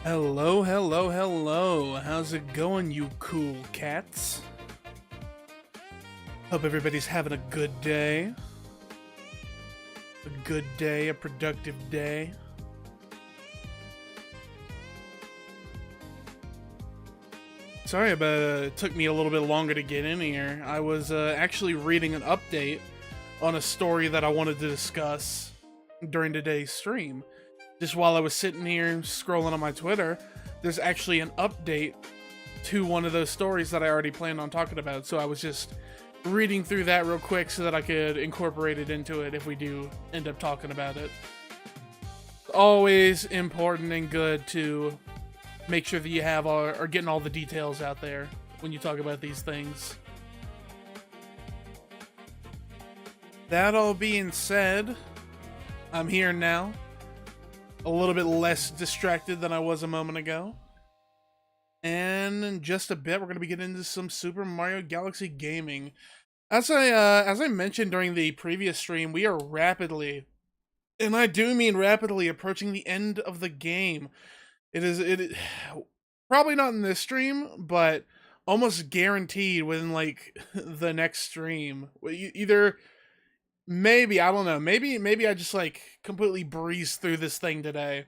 Hello, hello, hello. How's it going, you cool cats? Hope everybody's having a good day. A productive day. Sorry about it took me a little bit longer to get in here. I was actually reading an update on a story that I wanted to discuss during today's stream. Just while I was sitting here scrolling on my Twitter, there's actually an update to one of those stories that I already planned on talking about. So I was just reading through that real quick so that I could incorporate it into it if we do end up talking about it. Always important and good to make sure that you have are getting all the details out there when you talk about these things. That all being said, I'm here now. A little bit less distracted than I was a moment ago. And in just a bit, we're going to be getting into some Super Mario Galaxy gaming. As I mentioned during the previous stream, we are rapidly, and I do mean rapidly, approaching the end of the game. It probably not in this stream, but almost guaranteed within like the next stream. Either maybe I don't know, maybe I just like completely breeze through this thing today.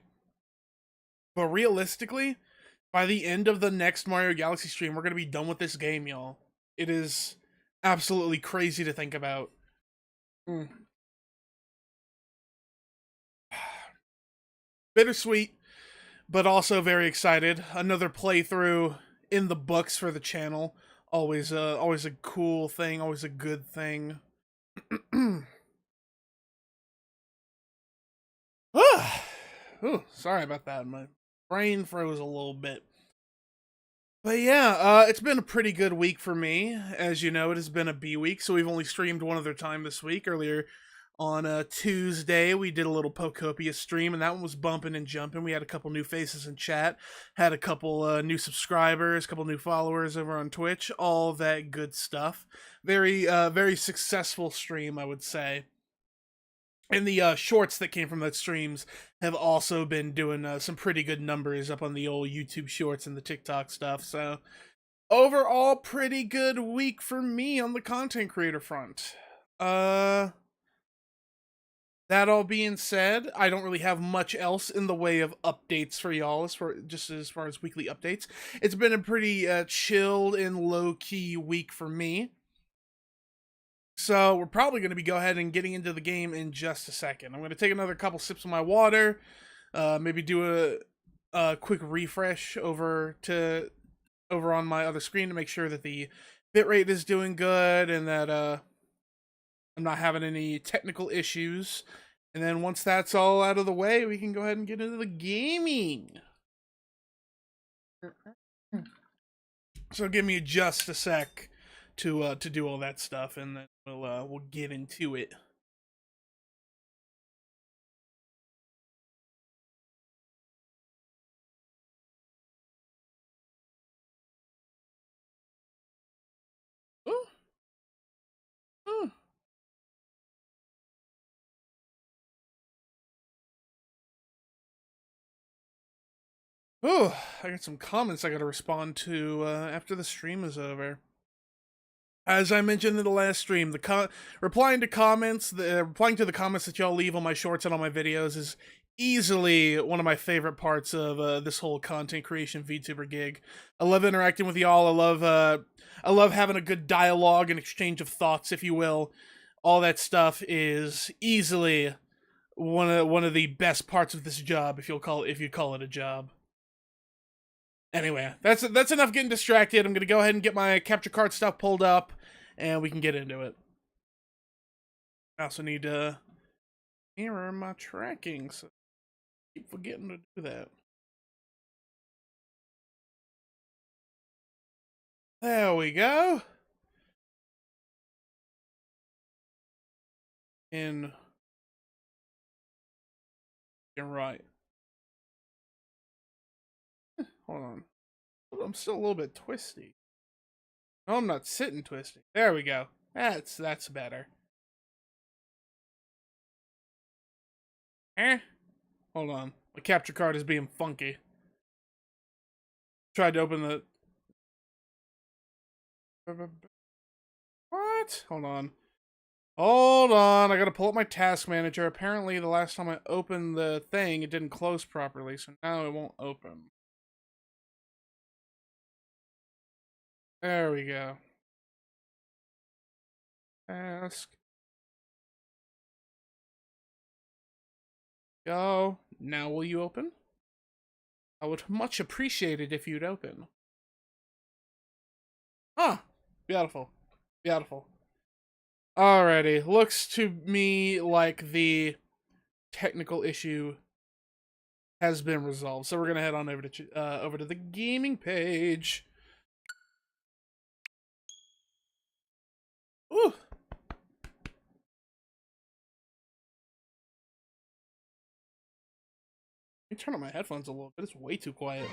But realistically, by the end of the next Mario Galaxy stream, we're going to be done with this game, y'all. It is absolutely crazy to think about. Bittersweet, but also very excited. Another playthrough in the books for the channel. Always a cool thing, always a good thing. Ooh, sorry about that. My brain froze a little bit. But yeah, it's been a pretty good week for me. As you know, it has been a B week, so we've only streamed one other time this week. Earlier on Tuesday, we did a little Pokopia stream, and that one was bumping and jumping. We had a couple new faces in chat, had a couple new subscribers, a couple new followers over on Twitch, all that good stuff. Very successful stream, I would say. And the shorts that came from that streams have also been doing some pretty good numbers up on the old YouTube shorts and the TikTok stuff. So overall, pretty good week for me on the content creator front. That all being said, I don't really have much else in the way of updates for y'all as far as weekly updates. It's been a pretty chilled and low-key week for me. So we're probably going to be go ahead and getting into the game in just a second. I'm going to take another couple sips of my water, maybe do a quick refresh over on my other screen to make sure that the bitrate is doing good and that I'm not having any technical issues. And then once that's all out of the way, we can go ahead and get into the gaming. So give me just a sec to do all that stuff, and then we'll get into it. Ooh. Ooh. Oh, I got some comments I gotta respond to after the stream is over. As I mentioned in the last stream, replying to the comments that y'all leave on my shorts and on my videos is easily one of my favorite parts of this whole content creation VTuber gig. I love interacting with y'all. I love having a good dialogue and exchange of thoughts, if you will. All that stuff is easily one of the best parts of this job, if you call it a job. Anyway, that's enough getting distracted. I'm gonna go ahead and get my capture card stuff pulled up, and we can get into it. I also need to mirror my tracking, so I keep forgetting to do that. There we go. And you're right. Hold on. I'm still a little bit twisty. No, I'm not sitting twisty. There we go. That's better. Eh? Hold on. The capture card is being funky. Tried to open the... What? Hold on. Hold on, I gotta pull up my task manager. Apparently, the last time I opened the thing, it didn't close properly, so now it won't open. There we go. Task. Go. Now will you open? I would much appreciate it if you'd open. Ah, beautiful. Beautiful. Alrighty, looks to me like the technical issue has been resolved. So we're gonna head on over to the gaming page. Ooh. Let me turn on my headphones a little bit. It's way too quiet.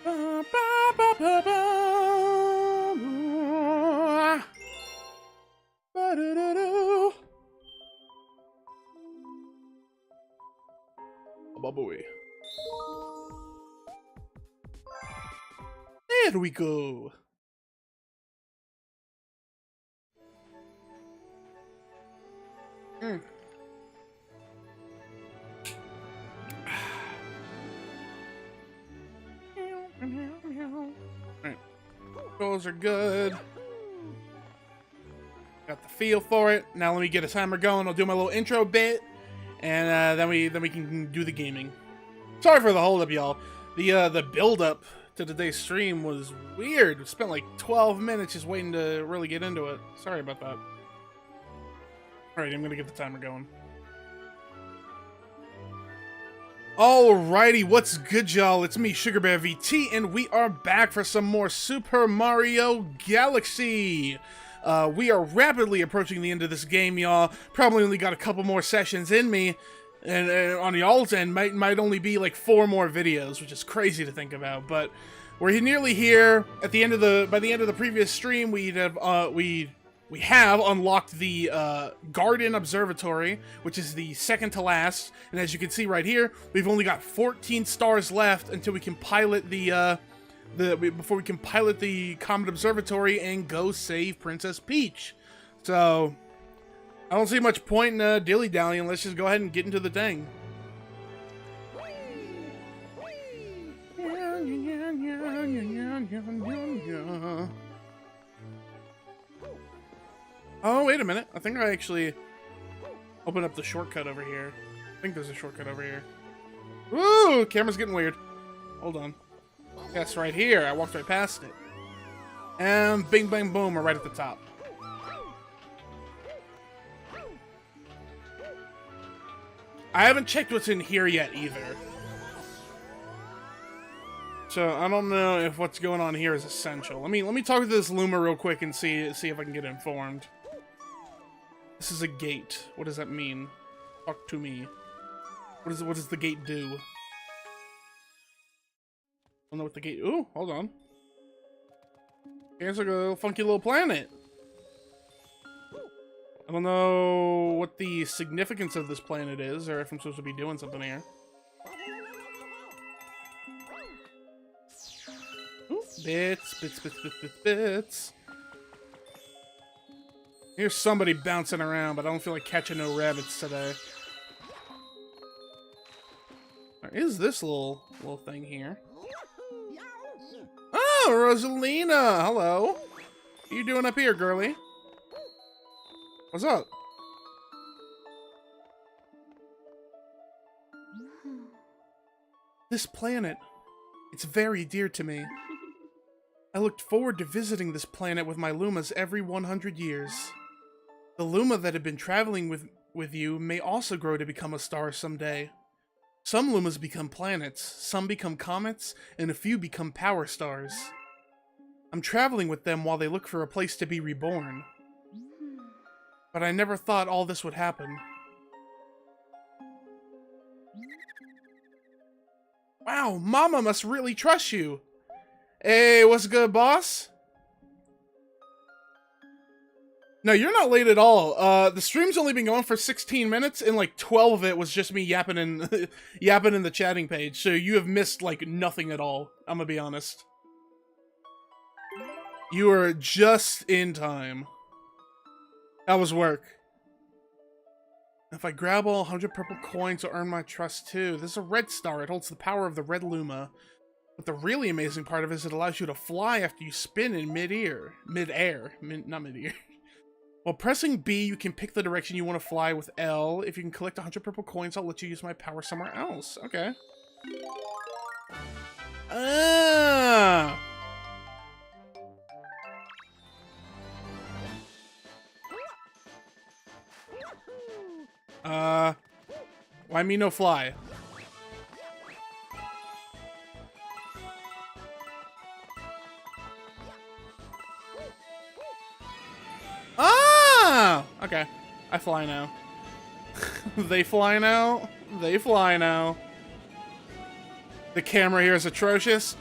Oh boy. There we go. Alright. Those are good. Got the feel for it. Now let me get a timer going. I'll do my little intro bit, and then we can do the gaming. Sorry for the holdup, y'all. The build up to today's stream was weird. We spent like 12 minutes just waiting to really get into it. Sorry about that. Alright, I'm gonna get the timer going. Alrighty, what's good, y'all? It's me, Sugarbear VT, and we are back for some more Super Mario Galaxy. We are rapidly approaching the end of this game, y'all. Probably only got a couple more sessions in me, and on y'all's end, might only be like 4 more videos, which is crazy to think about. But we're nearly here. By the end of the previous stream, we have unlocked the Garden Observatory, which is the second to last. And as you can see right here, we've only got 14 stars left until we can pilot before we can pilot the Comet Observatory and go save Princess Peach. So I don't see much point in dilly-dallying. Let's just go ahead and get into the thing. Oh, wait a minute. I think I actually opened up the shortcut over here. I think there's a shortcut over here. Ooh, camera's getting weird. Hold on. Yes, right here. I walked right past it. And bing, bang, boom, we're right at the top. I haven't checked what's in here yet either. So I don't know if what's going on here is essential. Let me talk to this Luma real quick and see if I can get informed. This is a gate. What does that mean? Talk to me. What does the gate do? I don't know what the gate... Ooh, hold on. It's like a funky little planet. I don't know what the significance of this planet is, or if I'm supposed to be doing something here. Ooh, bits. Here's somebody bouncing around, but I don't feel like catching no rabbits today. There is this little thing here. Oh, Rosalina! Hello. What are you doing up here, girly? What's up? This planet, it's very dear to me. I looked forward to visiting this planet with my Lumas every 100 years. The Luma that had been traveling with you may also grow to become a star someday. Some Lumas become planets, some become comets, and a few become power stars. I'm traveling with them while they look for a place to be reborn. But I never thought all this would happen. Wow, Mama must really trust you. Hey, what's good, boss? No, you're not late at all. The stream's only been going for 16 minutes, and like 12 of it was just me yapping in, yapping in the chatting page. So you have missed like nothing at all. I'm gonna be honest. You are just in time. That was work. If I grab all 100 purple coins, I'll earn my trust too. This is a red star. It holds the power of the red Luma. But the really amazing part of it is it allows you to fly after you spin in mid-air. Not mid-air. While pressing B, you can pick the direction you want to fly with L. If you can collect 100 purple coins, I'll let you use my power somewhere else. Okay. Ah! Why me no fly? Ah! Okay. I fly now. They fly now. They fly now. The camera here is atrocious.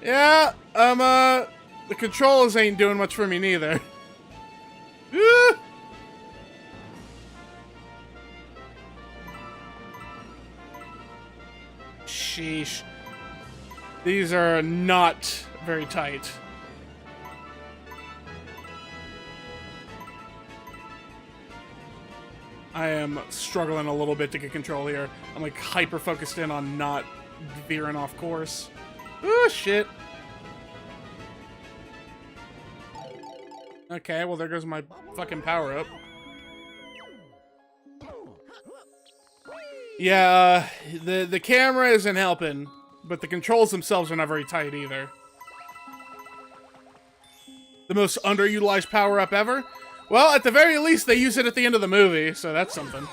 Yeah, the controls ain't doing much for me neither. Sheesh. These are not very tight. I am struggling a little bit to get control here. I'm like hyper focused in on not veering off course. Oh shit. Okay, well there goes my fucking power up. Yeah, the camera isn't helping, but the controls themselves are not very tight either. The most underutilized power-up ever? Well, at the very least, they use it at the end of the movie, so that's something.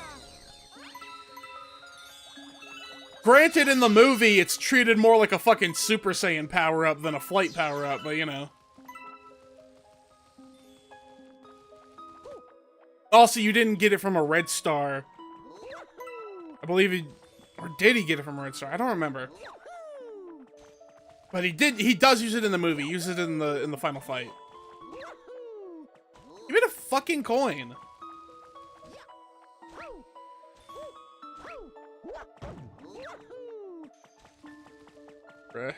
Granted, in the movie, it's treated more like a fucking Super Saiyan power-up than a flight power-up, but you know. Also, you didn't get it from a red star. I believe he... Or did he get it from a red star? I don't remember. But he does use it in the movie. He uses it in the final fight. Give me a fucking coin. Bruh.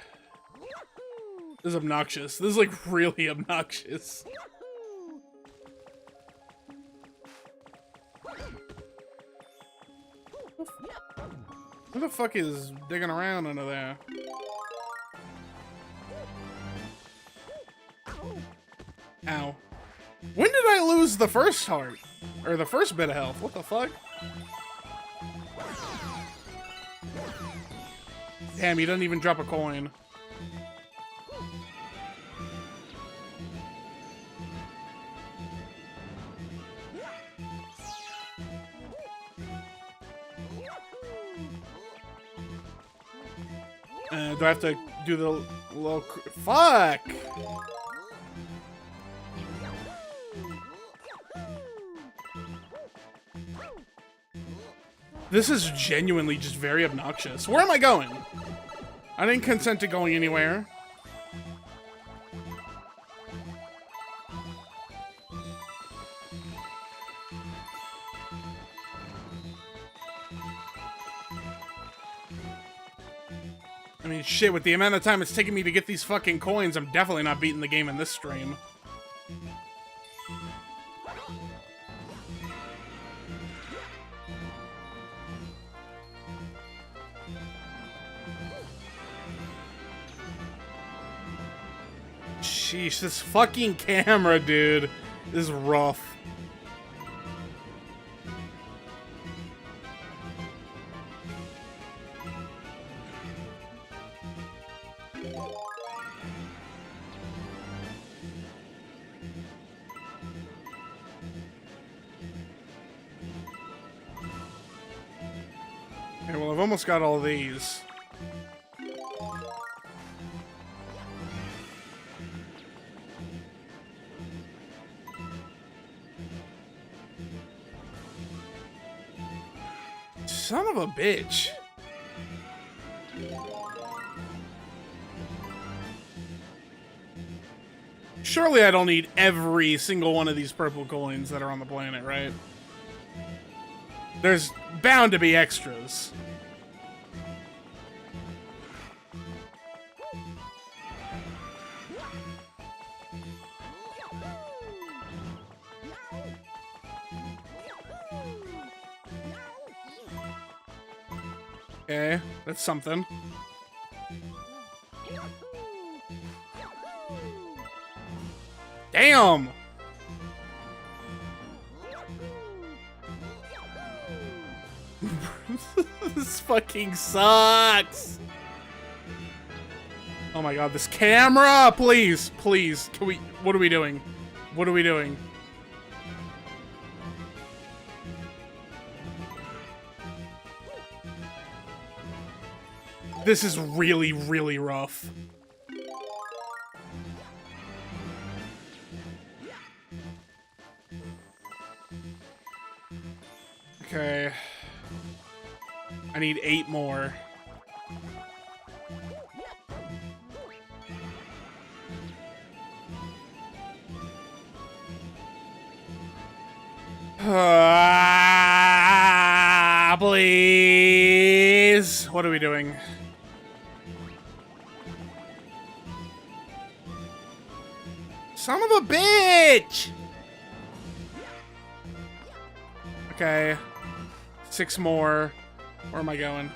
This is obnoxious. This is like really obnoxious. Who the fuck is digging around under there? Ow. When did I lose the first heart? Or the first bit of health? What the fuck? Damn, he doesn't even drop a coin. Do I have to do the little... Fuck! This is genuinely just very obnoxious. Where am I going? I didn't consent to going anywhere. I mean, shit, with the amount of time it's taking me to get these fucking coins, I'm definitely not beating the game in this stream. Sheesh, this fucking camera, dude, is rough. Okay, well, I've almost got all these. Son of a bitch. Surely I don't need every single one of these purple coins that are on the planet, right? There's bound to be extras. Okay, that's something. Damn! This fucking sucks! Oh my god, this camera! Please, please, can we... What are we doing? What are we doing? This is really, really rough. Okay. I need 8 more. Please. What are we doing? Son of a bitch! Okay. 6 more. Where am I going?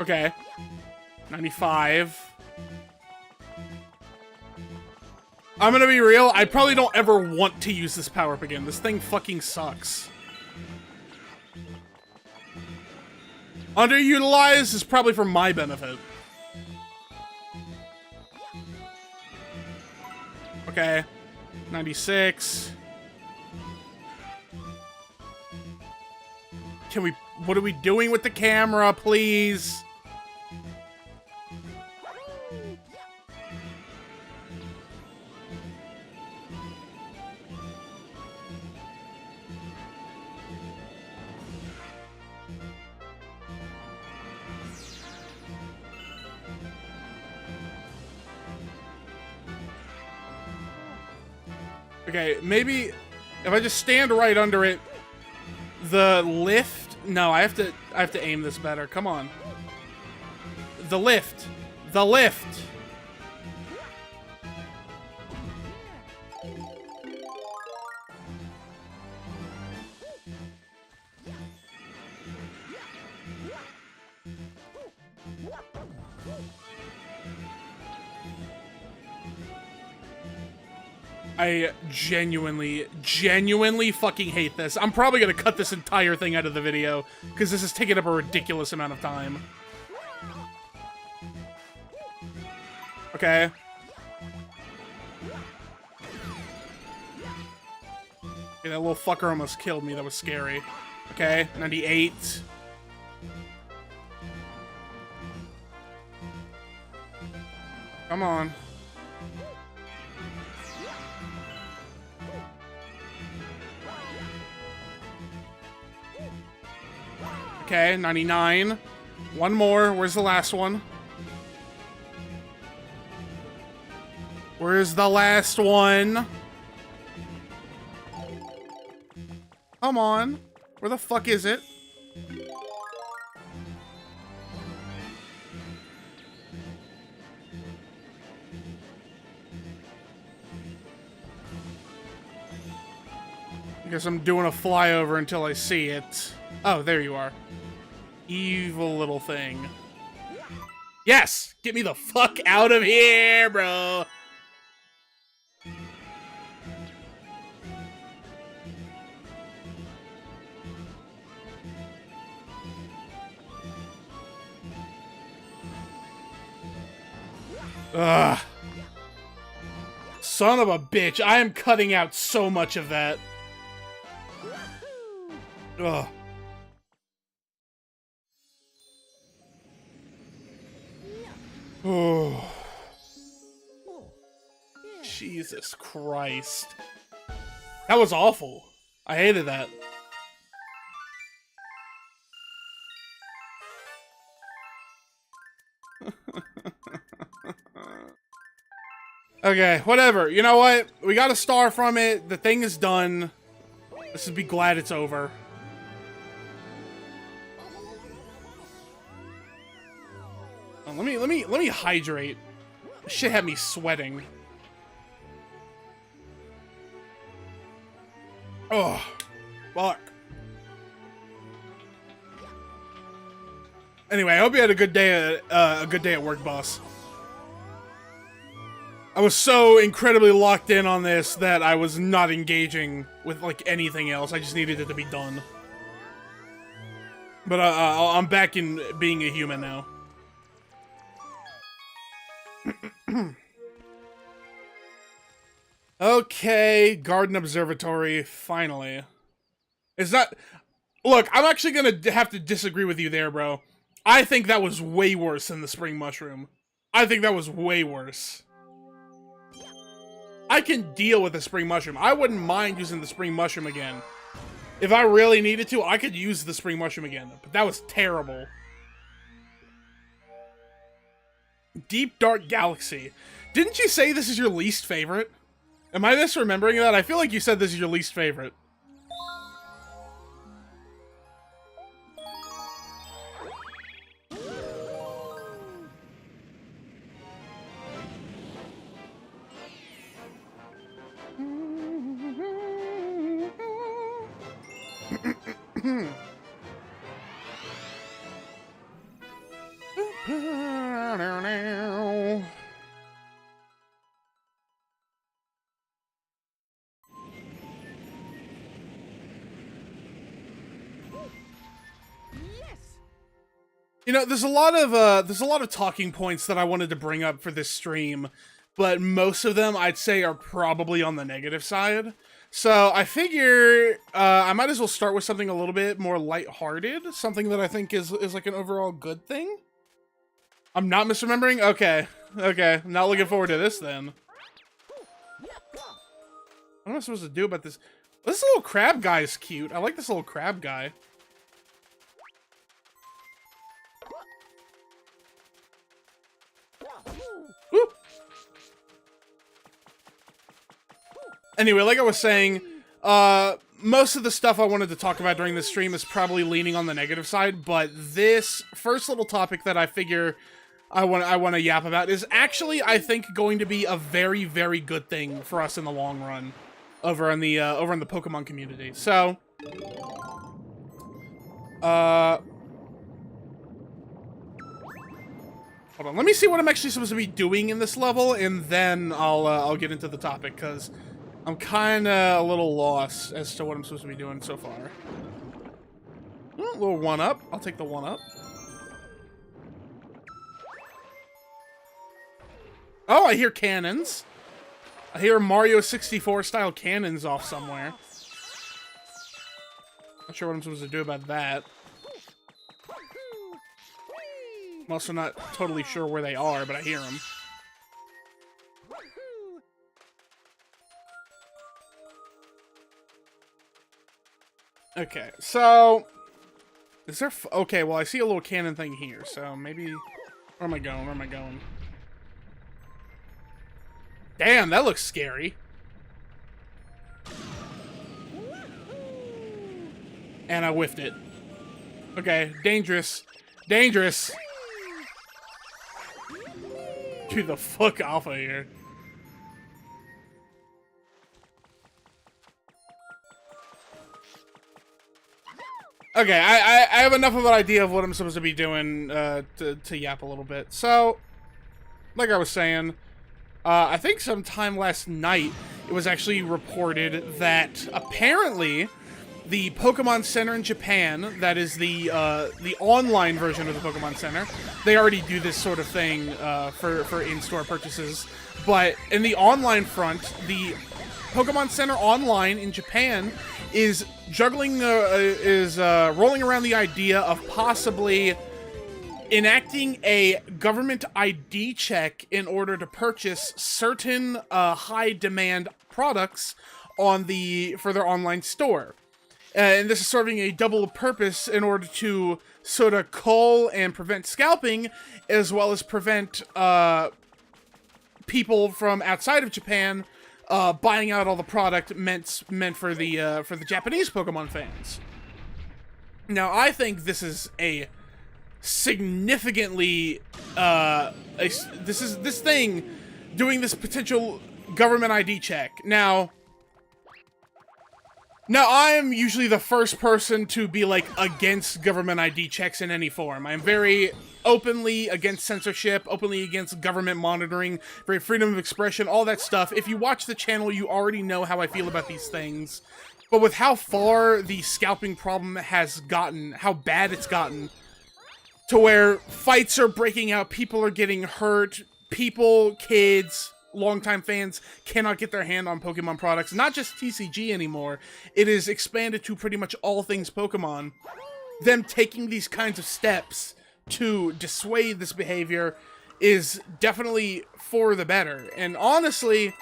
Okay. 95. I'm gonna be real, I probably don't ever want to use this power-up again. This thing fucking sucks. Underutilized is probably for my benefit. Okay. 96. Can we... What are we doing with the camera, please? Okay, maybe if I just stand right under it, the lift. No, I have to aim this better. Come on. The lift. The lift. I genuinely fucking hate this. I'm probably gonna cut this entire thing out of the video, because this is taking up a ridiculous amount of time. Okay. Okay, that little fucker almost killed me. That was scary. Okay, 98. Come on. Okay, 99. One more. Where's the last one? Where's the last one? Come on. Where the fuck is it? I guess I'm doing a flyover until I see it. Oh, there you are. Evil little thing. Yes! Get me the fuck out of here, bro! Ugh. Son of a bitch, I am cutting out so much of that. Ugh. Oh. Jesus Christ. That was awful. I hated that. Okay, whatever. You know what? We got a star from it. The thing is done. Let's just be glad it's over. Oh, let me hydrate. This shit had me sweating. Oh, fuck. Anyway, I hope you had a good day at work, boss. I was so incredibly locked in on this that I was not engaging with, like, anything else. I just needed it to be done. But I'm back in being a human now. Okay, Garden Observatory, finally. It's not... Look, I'm actually gonna have to disagree with you there, bro. I think that was way worse than the Spring Mushroom. I think that was way worse. I can deal with the Spring Mushroom. I wouldn't mind using the Spring Mushroom again. If I really needed to, I could use the Spring Mushroom again. But that was terrible. Deep Dark Galaxy. Didn't you say this is your least favorite? Am I misremembering that? I feel like you said this is your least favorite. You know, there's a lot of talking points that I wanted to bring up for this stream, but most of them I'd say are probably on the negative side. So I figure I might as well start with something a little bit more lighthearted, something that I think is like an overall good thing. I'm not misremembering? Okay. Okay. I'm not looking forward to this then. What am I supposed to do about this? This little crab guy is cute. I like this little crab guy. Woo. Anyway, like I was saying, most of the stuff I wanted to talk about during this stream is probably leaning on the negative side, but this first little topic that I figure I want to yap about is actually, I think, going to be a very, very good thing for us in the long run over in the Pokemon community. So, hold on, let me see what I'm actually supposed to be doing in this level, and then I'll get into the topic, because I'm kind of a little lost as to what I'm supposed to be doing so far. A little 1-up. I'll take the 1-up. Oh, I hear cannons. I hear Mario 64 style cannons off somewhere. Not sure what I'm supposed to do about that. I'm also not totally sure where they are, but I hear them. Okay, so... Is there... Okay, well, I see a little cannon thing here, so maybe... Where am I going? Where am I going? Damn, that looks scary. And I whiffed it. Okay, dangerous. Dangerous! Get the fuck off of here. Okay, I have enough of an idea of what I'm supposed to be doing to yap a little bit. So, like I was saying, I think sometime last night it was actually reported that apparently the Pokemon Center in Japan, that is the online version of the Pokemon Center, they already do this sort of thing for in-store purchases, but in the online front, the Pokemon Center Online in Japan is rolling around the idea of possibly enacting a government ID check in order to purchase certain high-demand products for their online store. And this is serving a double purpose in order to sort of cull and prevent scalping, as well as prevent people from outside of Japan buying out all the product meant for the Japanese Pokemon fans. Now, I think this is a significantly this thing doing this potential government ID check. Now I am usually the first person to be like against government ID checks in any form. I'm very openly against censorship, openly against government monitoring, very freedom of expression, all that stuff. If you watch the channel, you already know how I feel about these things. But with how far the scalping problem has gotten, how bad it's gotten, to where fights are breaking out, people are getting hurt, kids, longtime fans cannot get their hand on Pokemon products, not just TCG anymore. It is expanded to pretty much all things Pokemon. Them taking these kinds of steps to dissuade this behavior is definitely for the better. And honestly,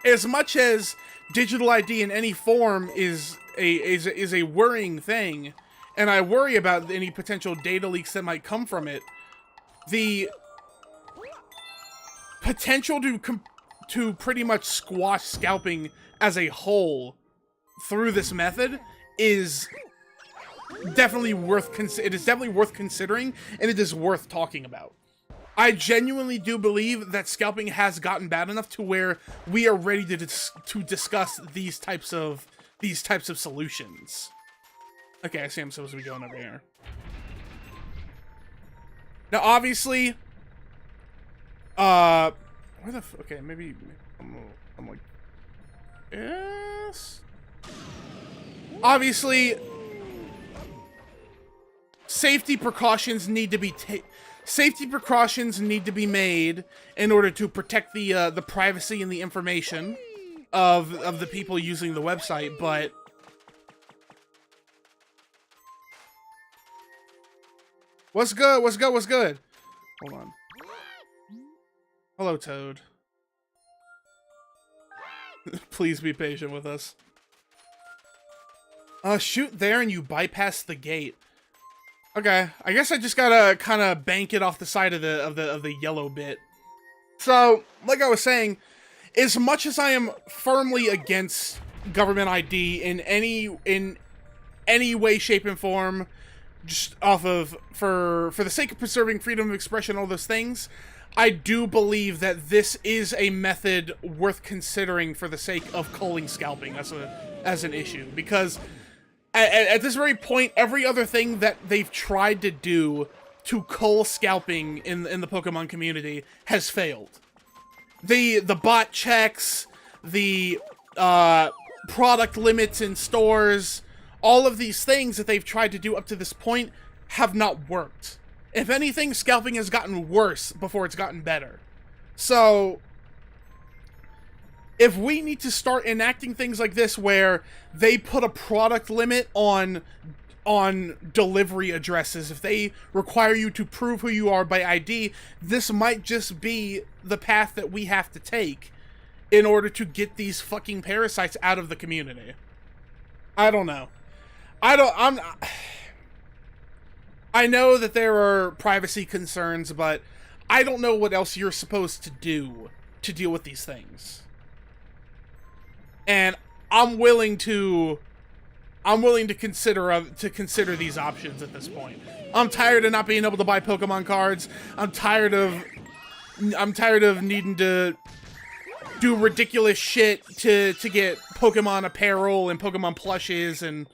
as much as digital ID in any form is a worrying thing, and I worry about any potential data leaks that might come from it, the potential to pretty much squash scalping as a whole through this method is definitely worth considering, and it is worth talking about. I genuinely do believe that scalping has gotten bad enough to where we are ready to discuss these types of solutions. Okay, I see I'm supposed to be going over here. Now, obviously, where the okay, maybe I'm like, yes. Obviously, safety precautions need to be made in order to protect the privacy and the information of the people using the website, but what's good? Hold on. Hello, Toad. Please be patient with us. Shoot there and you bypass the gate. Okay, I guess I just gotta kind of bank it off the side of the yellow bit. So, like I was saying, as much as I am firmly against government ID in any way, shape, and form, just for the sake of preserving freedom of expression, all those things, I do believe that this is a method worth considering for the sake of culling scalping as an issue, because at this very point, every other thing that they've tried to do to cull scalping in the Pokemon community has failed. The bot checks, the product limits in stores, all of these things that they've tried to do up to this point have not worked. If anything, scalping has gotten worse before it's gotten better. So, if we need to start enacting things like this where they put a product limit on delivery addresses, if they require you to prove who you are by ID, this might just be the path that we have to take in order to get these fucking parasites out of the community. I don't know. I know that there are privacy concerns, but I don't know what else you're supposed to do to deal with these things. And I'm willing to consider these options at this point. I'm tired of not being able to buy Pokemon cards. I'm tired of needing to do ridiculous shit to get Pokemon apparel and Pokemon plushes and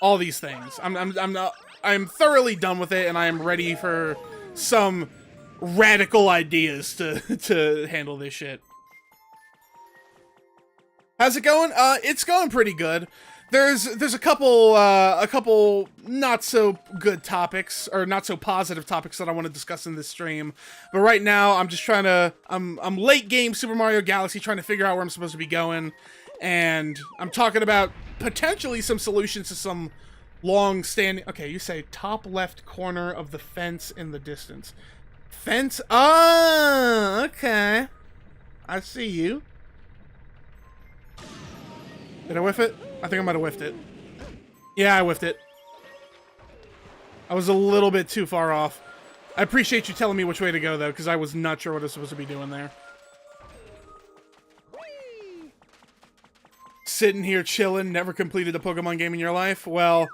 all these things. I'm thoroughly done with it, and I am ready for some radical ideas to handle this shit. How's it going? It's going pretty good. There's a couple not so good topics, or not so positive topics that I want to discuss in this stream. But right now, I'm just trying to, I'm late game Super Mario Galaxy, trying to figure out where I'm supposed to be going. And I'm talking about potentially some solutions to some long-standing... Okay, you say top left corner of the fence in the distance. Fence? Oh, okay. I see you. Did I whiff it? I think I might have whiffed it. Yeah, I whiffed it. I was a little bit too far off. I appreciate you telling me which way to go, though, because I was not sure what I was supposed to be doing there. Sitting here chilling, never completed a Pokemon game in your life? Well,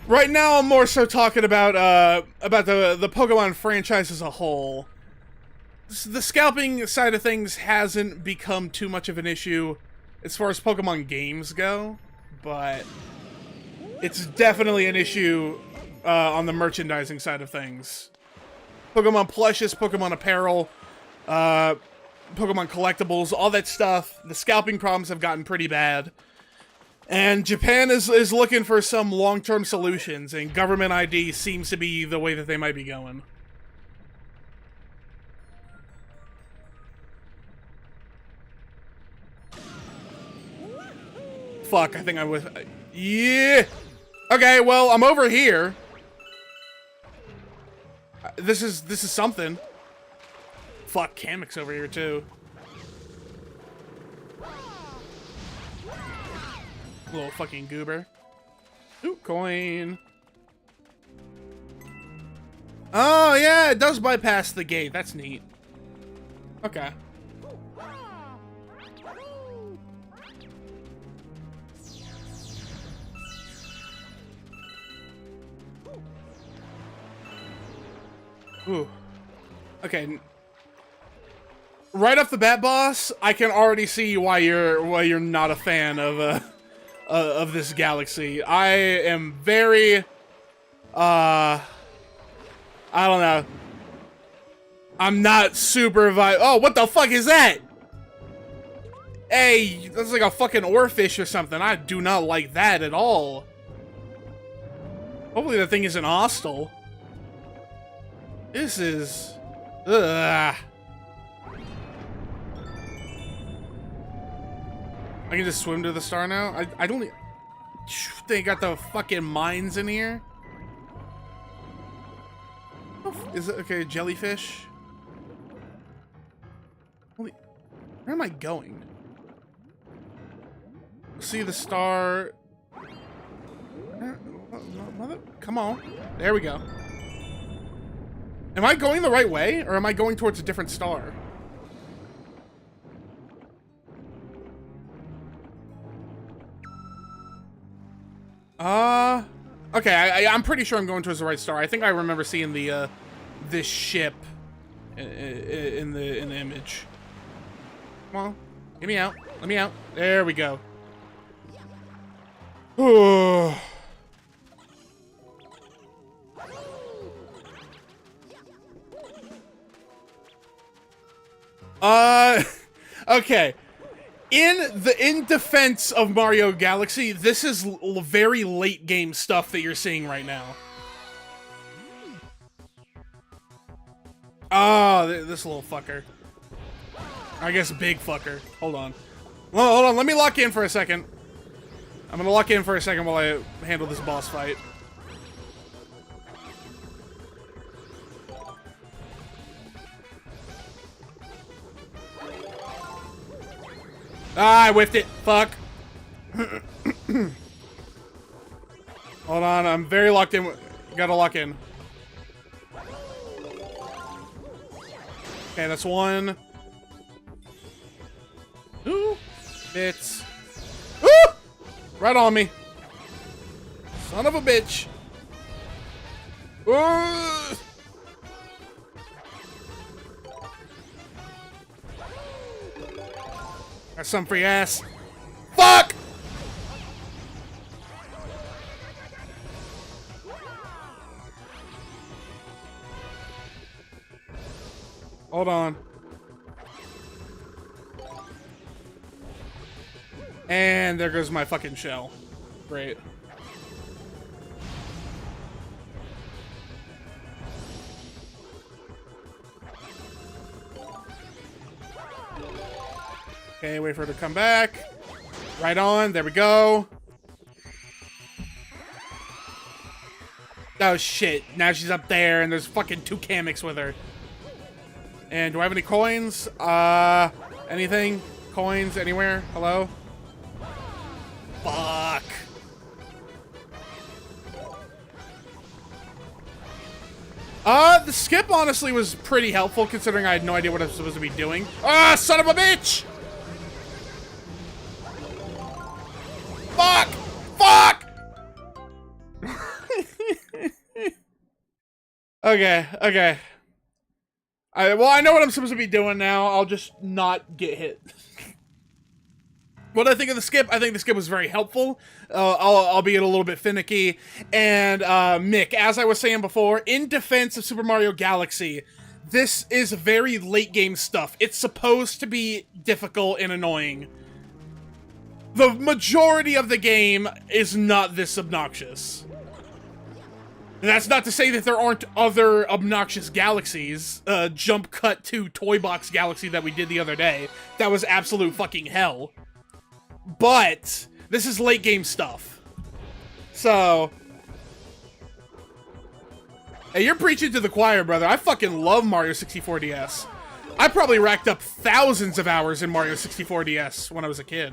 right now I'm more so talking about the Pokemon franchise as a whole. The scalping side of things hasn't become too much of an issue as far as Pokemon games go, but it's definitely an issue on the merchandising side of things. Pokemon plushes, Pokemon apparel, Pokemon collectibles, all that stuff. The scalping problems have gotten pretty bad. And Japan is looking for some long-term solutions, and government ID seems to be the way that they might be going. Fuck, I think I was... Yeah! Okay, well, I'm over here. This is something. Fuck, Kamek's over here, too. Little fucking goober. Ooh, coin. Oh, yeah, it does bypass the gate. That's neat. Okay. Ooh. Okay. Right off the bat, boss, I can already see why you're not a fan of this galaxy. I am very I don't know. I'm not super oh, what the fuck is that? Hey, that's like a fucking oarfish or something. I do not like that at all. Hopefully that thing isn't hostile. This is... Ugh. I can just swim to the star now? I don't... They got the fucking mines in here? Is it... Okay, jellyfish? Holy... Where am I going? See the star... Come on. There we go. Am I going the right way, or am I going towards a different star? Okay, I'm pretty sure I'm going towards the right star. I think I remember seeing the, this ship in the image. Come on, get me out, let me out. There we go. Okay. In defense of Mario Galaxy, this is very late game stuff that you're seeing right now. Oh, this little fucker. I guess big fucker. Hold on. Well, hold on, let me lock in for a second. I'm gonna lock in for a second while I handle this boss fight. Ah, I whiffed it. Fuck. Hold on, I'm very locked in. Gotta lock in. Okay, that's one. Ooh. Bits. Ooh! Right on me. Son of a bitch. Ooh! Got some for your ass. Fuck! Hold on. And there goes my fucking shell. Great. Okay, wait for her to come back. Right on, there we go. Oh shit, now she's up there and there's fucking 2 Kameks with her. And do I have any coins? Anything? Coins anywhere? Hello? Fuck. The skip honestly was pretty helpful considering I had no idea what I was supposed to be doing. Ah, son of a bitch! Fuck! Fuck! Okay, okay. Well, I know what I'm supposed to be doing now. I'll just not get hit. What I think of the skip, I think the skip was very helpful, albeit a little bit finicky. And Mick, as I was saying before, in defense of Super Mario Galaxy, this is very late game stuff. It's supposed to be difficult and annoying. The majority of the game is not this obnoxious. And that's not to say that there aren't other obnoxious galaxies. Jump cut to Toy Box Galaxy that we did the other day. That was absolute fucking hell. But this is late game stuff. So, hey, you're preaching to the choir, brother. I fucking love Mario 64 DS. I probably racked up thousands of hours in Mario 64 DS when I was a kid.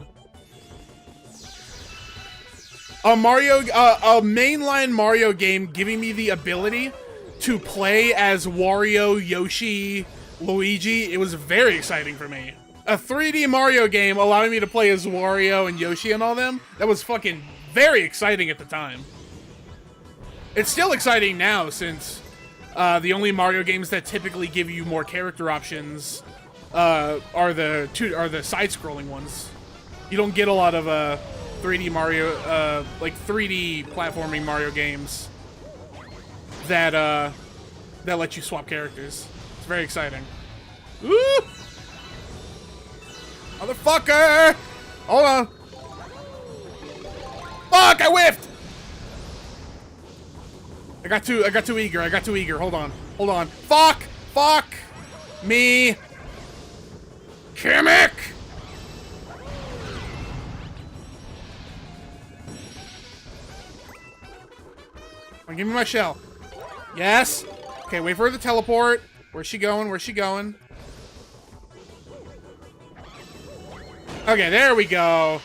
A mainline Mario game giving me the ability to play as Wario, Yoshi, Luigi, it was very exciting for me. A 3D Mario game allowing me to play as Wario and Yoshi and all them, that was fucking very exciting at the time. It's still exciting now since the only Mario games that typically give you more character options are the side-scrolling ones. You don't get a lot of 3D Mario, like 3D platforming Mario games that let you swap characters. It's very exciting. Woo! Motherfucker! Hold on. Fuck! I whiffed! I got too eager. Hold on. Fuck! Fuck! Me! Kamek! Give me my shell. Yes! Okay, wait for her to teleport. Where's she going? Okay, there we go.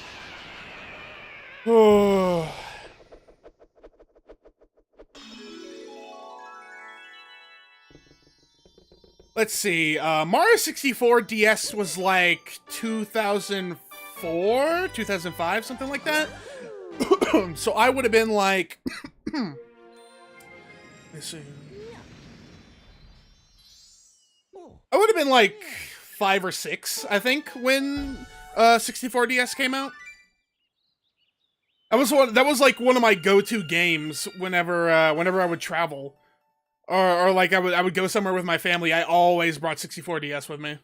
Let's see. Mario 64 DS was like 2004, 2005, something like that. So I would have been like... Let's see. I would have been like 5 or 6, I think, when 64 DS came out. That was like one of my go-to games whenever I would travel, or like I would go somewhere with my family. I always brought 64 DS with me.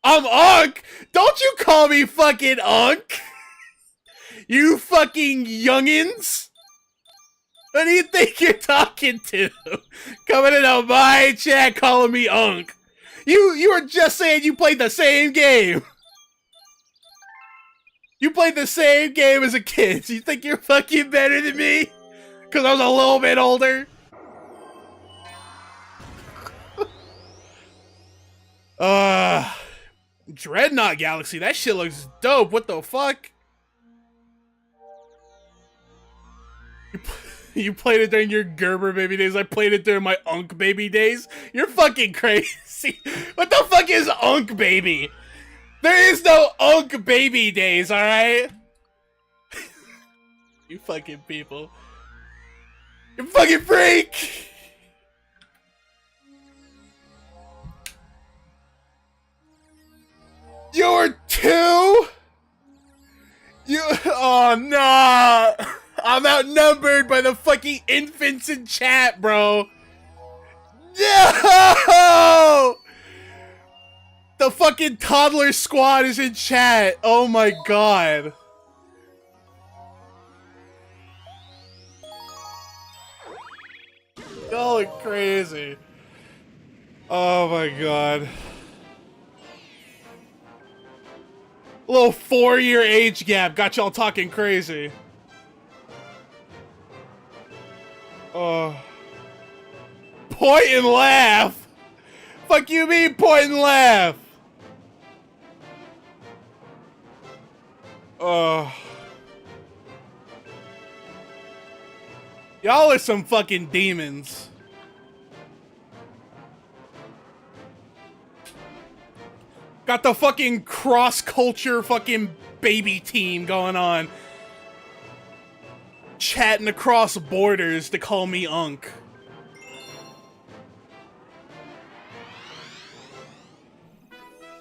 I'm Unk! Don't you call me fucking Unk! You fucking youngins! What do you think you're talking to? Coming into my chat calling me Unk. You were just saying you played the same game. You played the same game as a kid. So you think you're fucking better than me? Because I was a little bit older? Dreadnought Galaxy. That shit looks dope. What the fuck? You played it during your Gerber baby days. I played it during my Unk baby days. You're fucking crazy. What the fuck is Unk baby? There is no Unk baby days, alright? You fucking people. You fucking freak! You're 2? Oh no! I'm outnumbered by the fucking infants in chat, bro. No! The fucking toddler squad is in chat. Oh my god. Y'all are crazy. Oh my god. A little 4-year age gap got y'all talking crazy. Point and laugh? Fuck you mean point and laugh? Y'all are some fucking demons. Got the fucking cross-culture fucking baby team going on. Chatting across borders to call me Unk.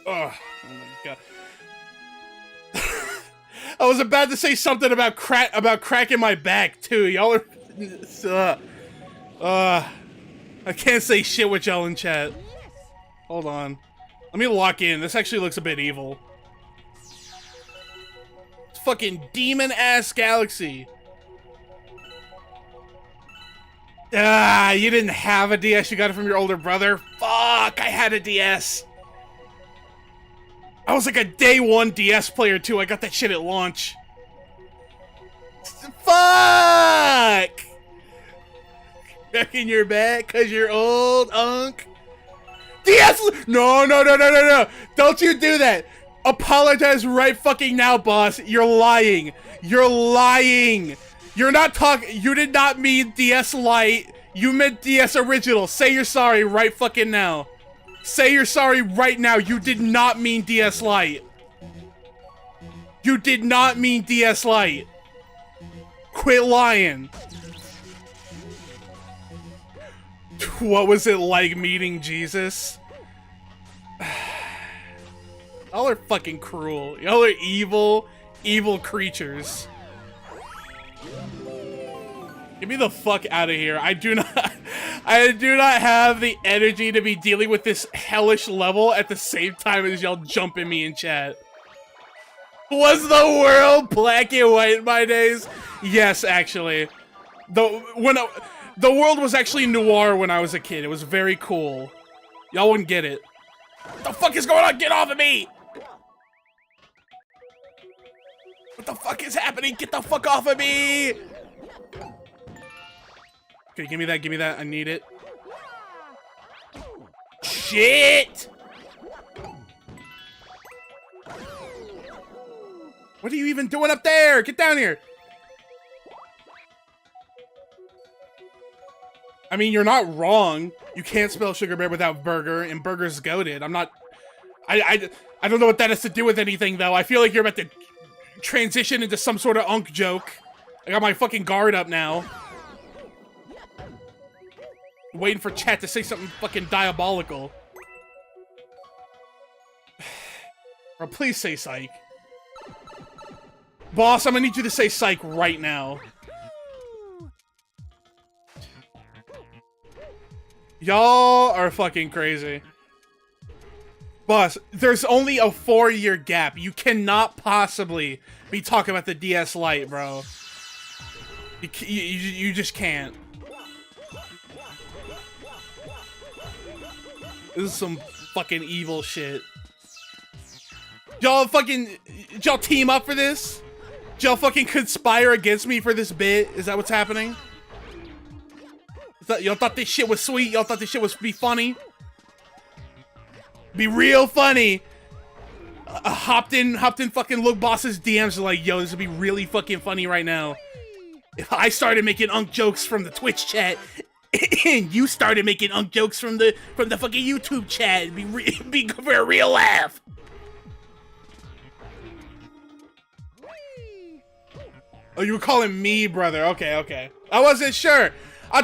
Ugh. Oh my god. I was about to say something about cracking my back too. Y'all are I can't say shit with y'all in chat. Hold on. Let me lock in. This actually looks a bit evil. It's fucking demon ass galaxy. Ah, you didn't have a DS, you got it from your older brother? Fuck, I had a DS. I was like a day one DS player too. I got that shit at launch. Fuck! Cracking your back cause you're old, Unk. DS! No. Don't you do that. Apologize right fucking now, boss. You're lying. You're lying. You're not talking. You did not mean DS Lite. You meant DS Original. Say you're sorry right fucking now. Say you're sorry right now. You did not mean DS Lite. You did not mean DS Lite. Quit lying. What was it like meeting Jesus? Y'all are fucking cruel. Y'all are evil, evil creatures. Get me the fuck out of here. I do not have the energy to be dealing with this hellish level at the same time as y'all jumping me in chat. Was the world black and white in my days? Yes, actually. The world was actually noir when I was a kid. It was very cool. Y'all wouldn't get it. What the fuck is going on? Get off of me! What the fuck is happening? Get the fuck off of me! Okay, give me that. I need it. Shit! What are you even doing up there? Get down here! I mean, you're not wrong. You can't spell Sugar Bear without burger, and burger's goated. I'm not... I don't know what that has to do with anything, though. I feel like you're about to transition into some sort of Unk joke. I got my fucking guard up now. Waiting for chat to say something fucking diabolical. Bro, please say psych. Boss, I'm gonna need you to say psych right now. Y'all are fucking crazy. Boss, there's only a 4-year gap. You cannot possibly be talking about the DS Lite, bro. You just can't. This is some fucking evil shit. Y'all team up for this? Y'all fucking conspire against me for this bit? Is that what's happening? Y'all thought this shit was sweet? Y'all thought this shit was be funny? Be real funny. Hopped in fucking Look Boss's DMs like, yo, this would be really fucking funny right now. If I started making Unk jokes from the Twitch chat, and you started making Unk jokes from the fucking YouTube chat, it'd be for a real laugh. Oh, you were calling me brother. Okay. I wasn't sure. I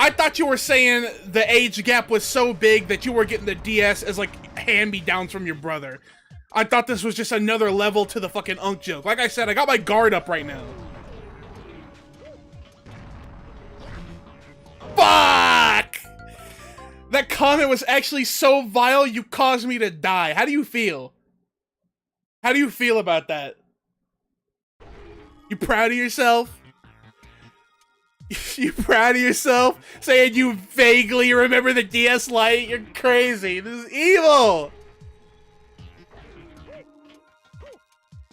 thought you were saying the age gap was so big that you were getting the DS as like hand-me-downs from your brother. I thought this was just another level to the fucking Unk joke. Like I said, I got my guard up right now. Fuck! That comment was actually so vile, you caused me to die. How do you feel? How do you feel about that? You proud of yourself? You proud of yourself? Saying you vaguely remember the DS Lite? You're crazy. This is evil.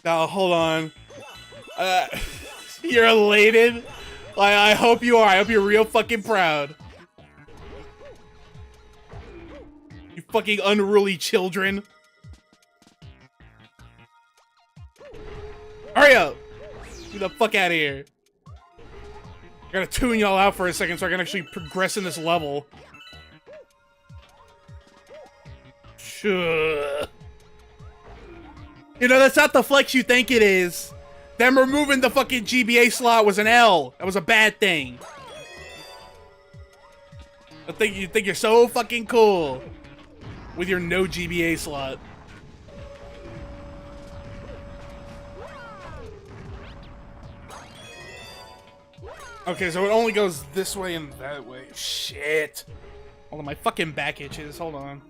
Now, hold on. You're elated? I hope you are. I hope you're real fucking proud. You fucking unruly children. Hurry up. Get the fuck out of here. Gotta tune y'all out for a second so I can actually progress in this level. Sure. You know, that's not the flex you think it is. Them removing the fucking GBA slot was an L. That was a bad thing. You think you're so fucking cool with your no GBA slot. Okay, so it only goes this way and that way. Shit. Hold on, my fucking back itches. Hold on.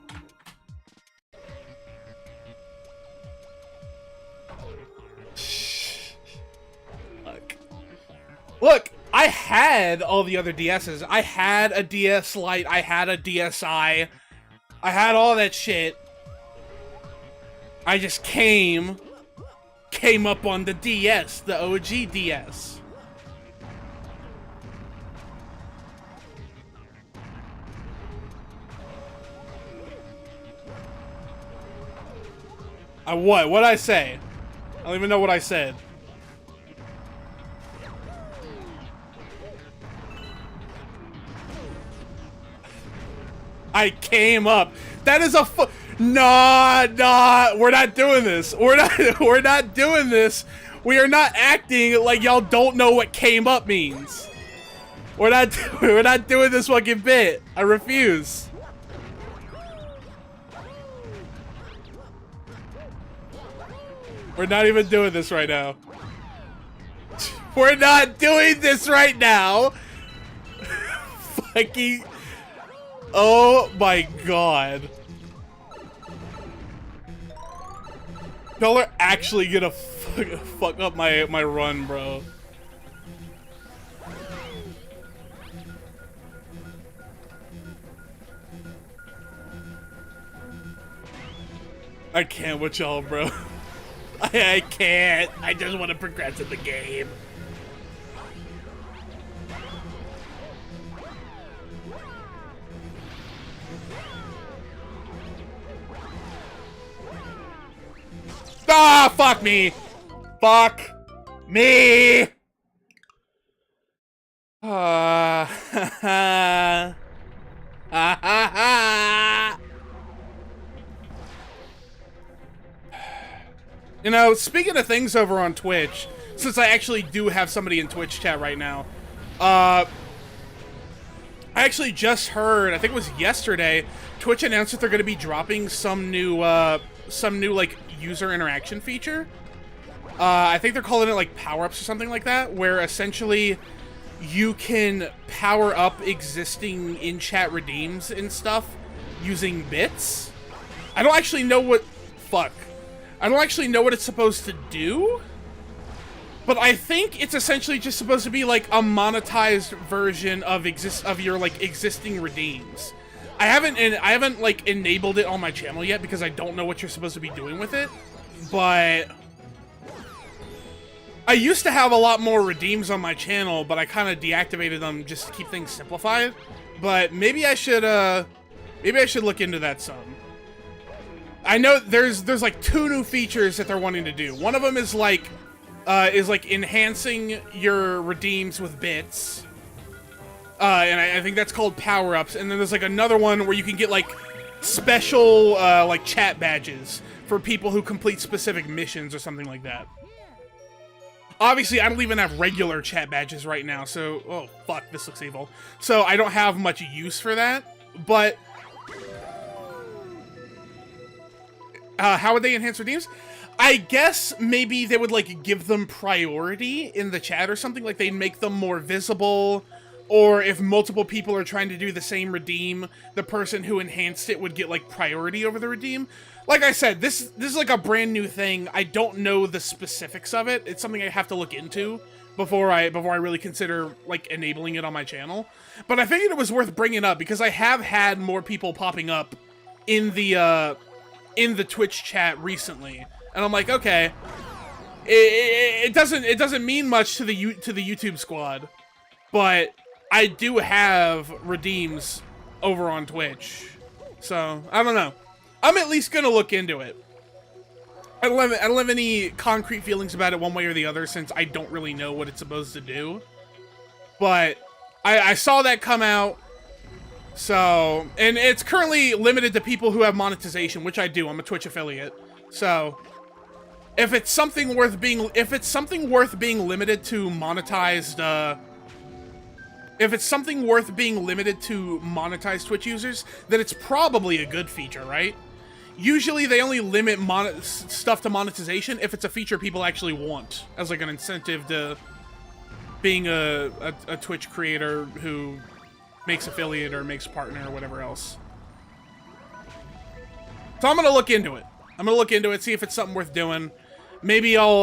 Look, I had all the other DSs. I had a DS Lite. I had a DSi. I had all that shit. I just came up on the DS, the OG DS. What? What'd I say? I don't even know what I said. I came up. That is a Nah, we're not doing this. We're not doing this. We are not acting like y'all don't know what came up means. We're not doing this fucking bit. I refuse. We're not even doing this right now. We're not doing this right now. Fucking... Oh my god. Y'all are actually gonna fuck up my run, bro. I can't with y'all, bro. I can't. I just want to progress in the game. Ah, fuck me. Fuck me. Ha ha ha. You know, speaking of things over on Twitch, since I actually do have somebody in Twitch chat right now, I actually just heard, I think it was yesterday, Twitch announced that they're going to be dropping some new like user interaction feature. I think they're calling it like power-ups or something like that, where essentially you can power up existing in-chat redeems and stuff using bits. I don't actually know what... Fuck. I don't actually know what it's supposed to do, but I think it's essentially just supposed to be like a monetized version of your like existing redeems. I haven't like enabled it on my channel yet because I don't know what you're supposed to be doing with it, but I used to have a lot more redeems on my channel, but I kind of deactivated them just to keep things simplified. But maybe I should look into that some. I know there's like 2 new features that they're wanting to do. One of them is like enhancing your redeems with bits. And I think that's called power-ups. And then there's like another one where you can get like special like chat badges for people who complete specific missions or something like that. Obviously, I don't even have regular chat badges right now, so... Oh, fuck, this looks evil. So I don't have much use for that, but... how would they enhance redeems? I guess maybe they would, like, give them priority in the chat or something. Like, they'd make them more visible. Or if multiple people are trying to do the same redeem, the person who enhanced it would get, like, priority over the redeem. Like I said, this is, like, a brand new thing. I don't know the specifics of it. It's something I have to look into before I really consider, like, enabling it on my channel. But I figured it was worth bringing up because I have had more people popping up in the Twitch chat recently, and I'm like, okay, it doesn't mean much to the YouTube squad, but I do have redeems over on Twitch, so I don't know. I'm at least gonna look into it. I don't have any concrete feelings about it one way or the other since I don't really know what it's supposed to do. But I saw that come out. So, and it's currently limited to people who have monetization, which I do. I'm a Twitch affiliate. So, if it's something worth being limited to monetized, if it's something worth being limited to monetized Twitch users, then it's probably a good feature, right? Usually they only limit stuff to monetization if it's a feature people actually want, as like an incentive to being a Twitch creator who makes affiliate or makes partner or whatever else. So I'm gonna look into it. See if it's something worth doing. Maybe I'll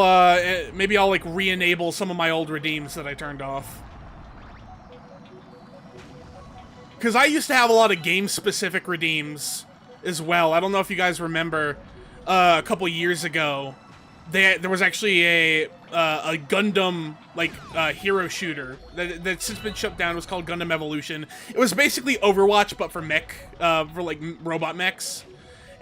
like re-enable some of my old redeems that I turned off. Because I used to have a lot of game-specific redeems as well. I don't know if you guys remember, a couple years ago, there was actually a Gundam hero shooter that's since been shut down. It was called Gundam Evolution. It was basically Overwatch but for mech, for like robot mechs.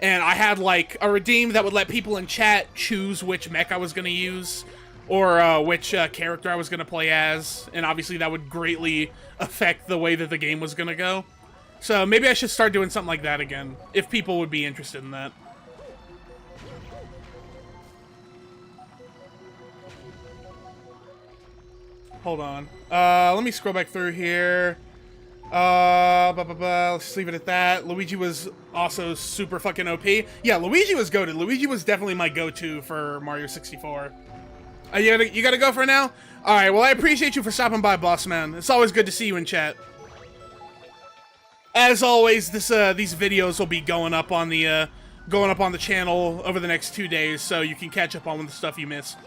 And I had like a redeem that would let people in chat choose which mech I was gonna use, or which character I was gonna play as, and obviously that would greatly affect the way that the game was gonna go. So maybe I should start doing something like that again, if people would be interested in that. Hold on. Let me scroll back through here. Let's leave it at that. Luigi was also super fucking OP. Yeah, Luigi was goated. Luigi was definitely my go-to for Mario 64. You gotta go for now? Alright, well I appreciate you for stopping by, boss man. It's always good to see you in chat. As always, these videos will be going up on the channel over the next 2 days, so you can catch up on the stuff you missed.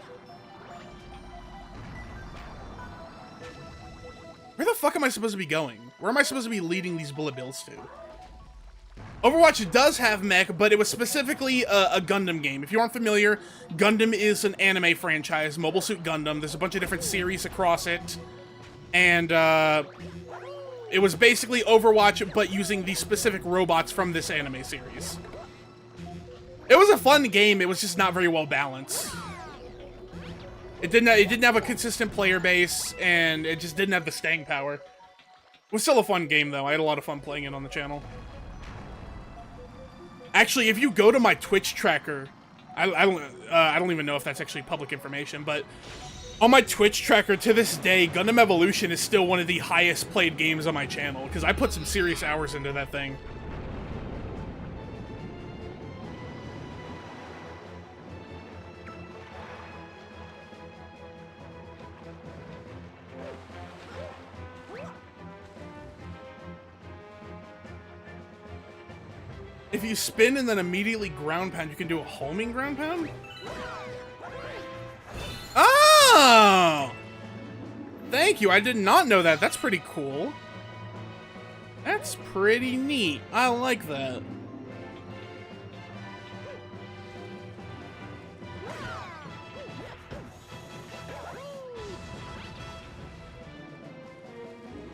Where the fuck am I supposed to be going? Where am I supposed to be leading these bullet bills to? Overwatch does have mech, but it was specifically a Gundam game. If you aren't familiar, Gundam is an anime franchise, Mobile Suit Gundam. There's a bunch of different series across it. And it was basically Overwatch, but using the specific robots from this anime series. It was a fun game, it was just not very well balanced. It didn't have a consistent player base, and it just didn't have the staying power. It was still a fun game, though. I had a lot of fun playing it on the channel. Actually, if you go to my Twitch tracker, I don't even know if that's actually public information, but on my Twitch tracker to this day, Gundam Evolution is still one of the highest played games on my channel, because I put some serious hours into that thing. If you spin and then immediately ground pound, you can do a homing ground pound? Oh! Thank you, I did not know that. That's pretty cool. That's pretty neat. I like that.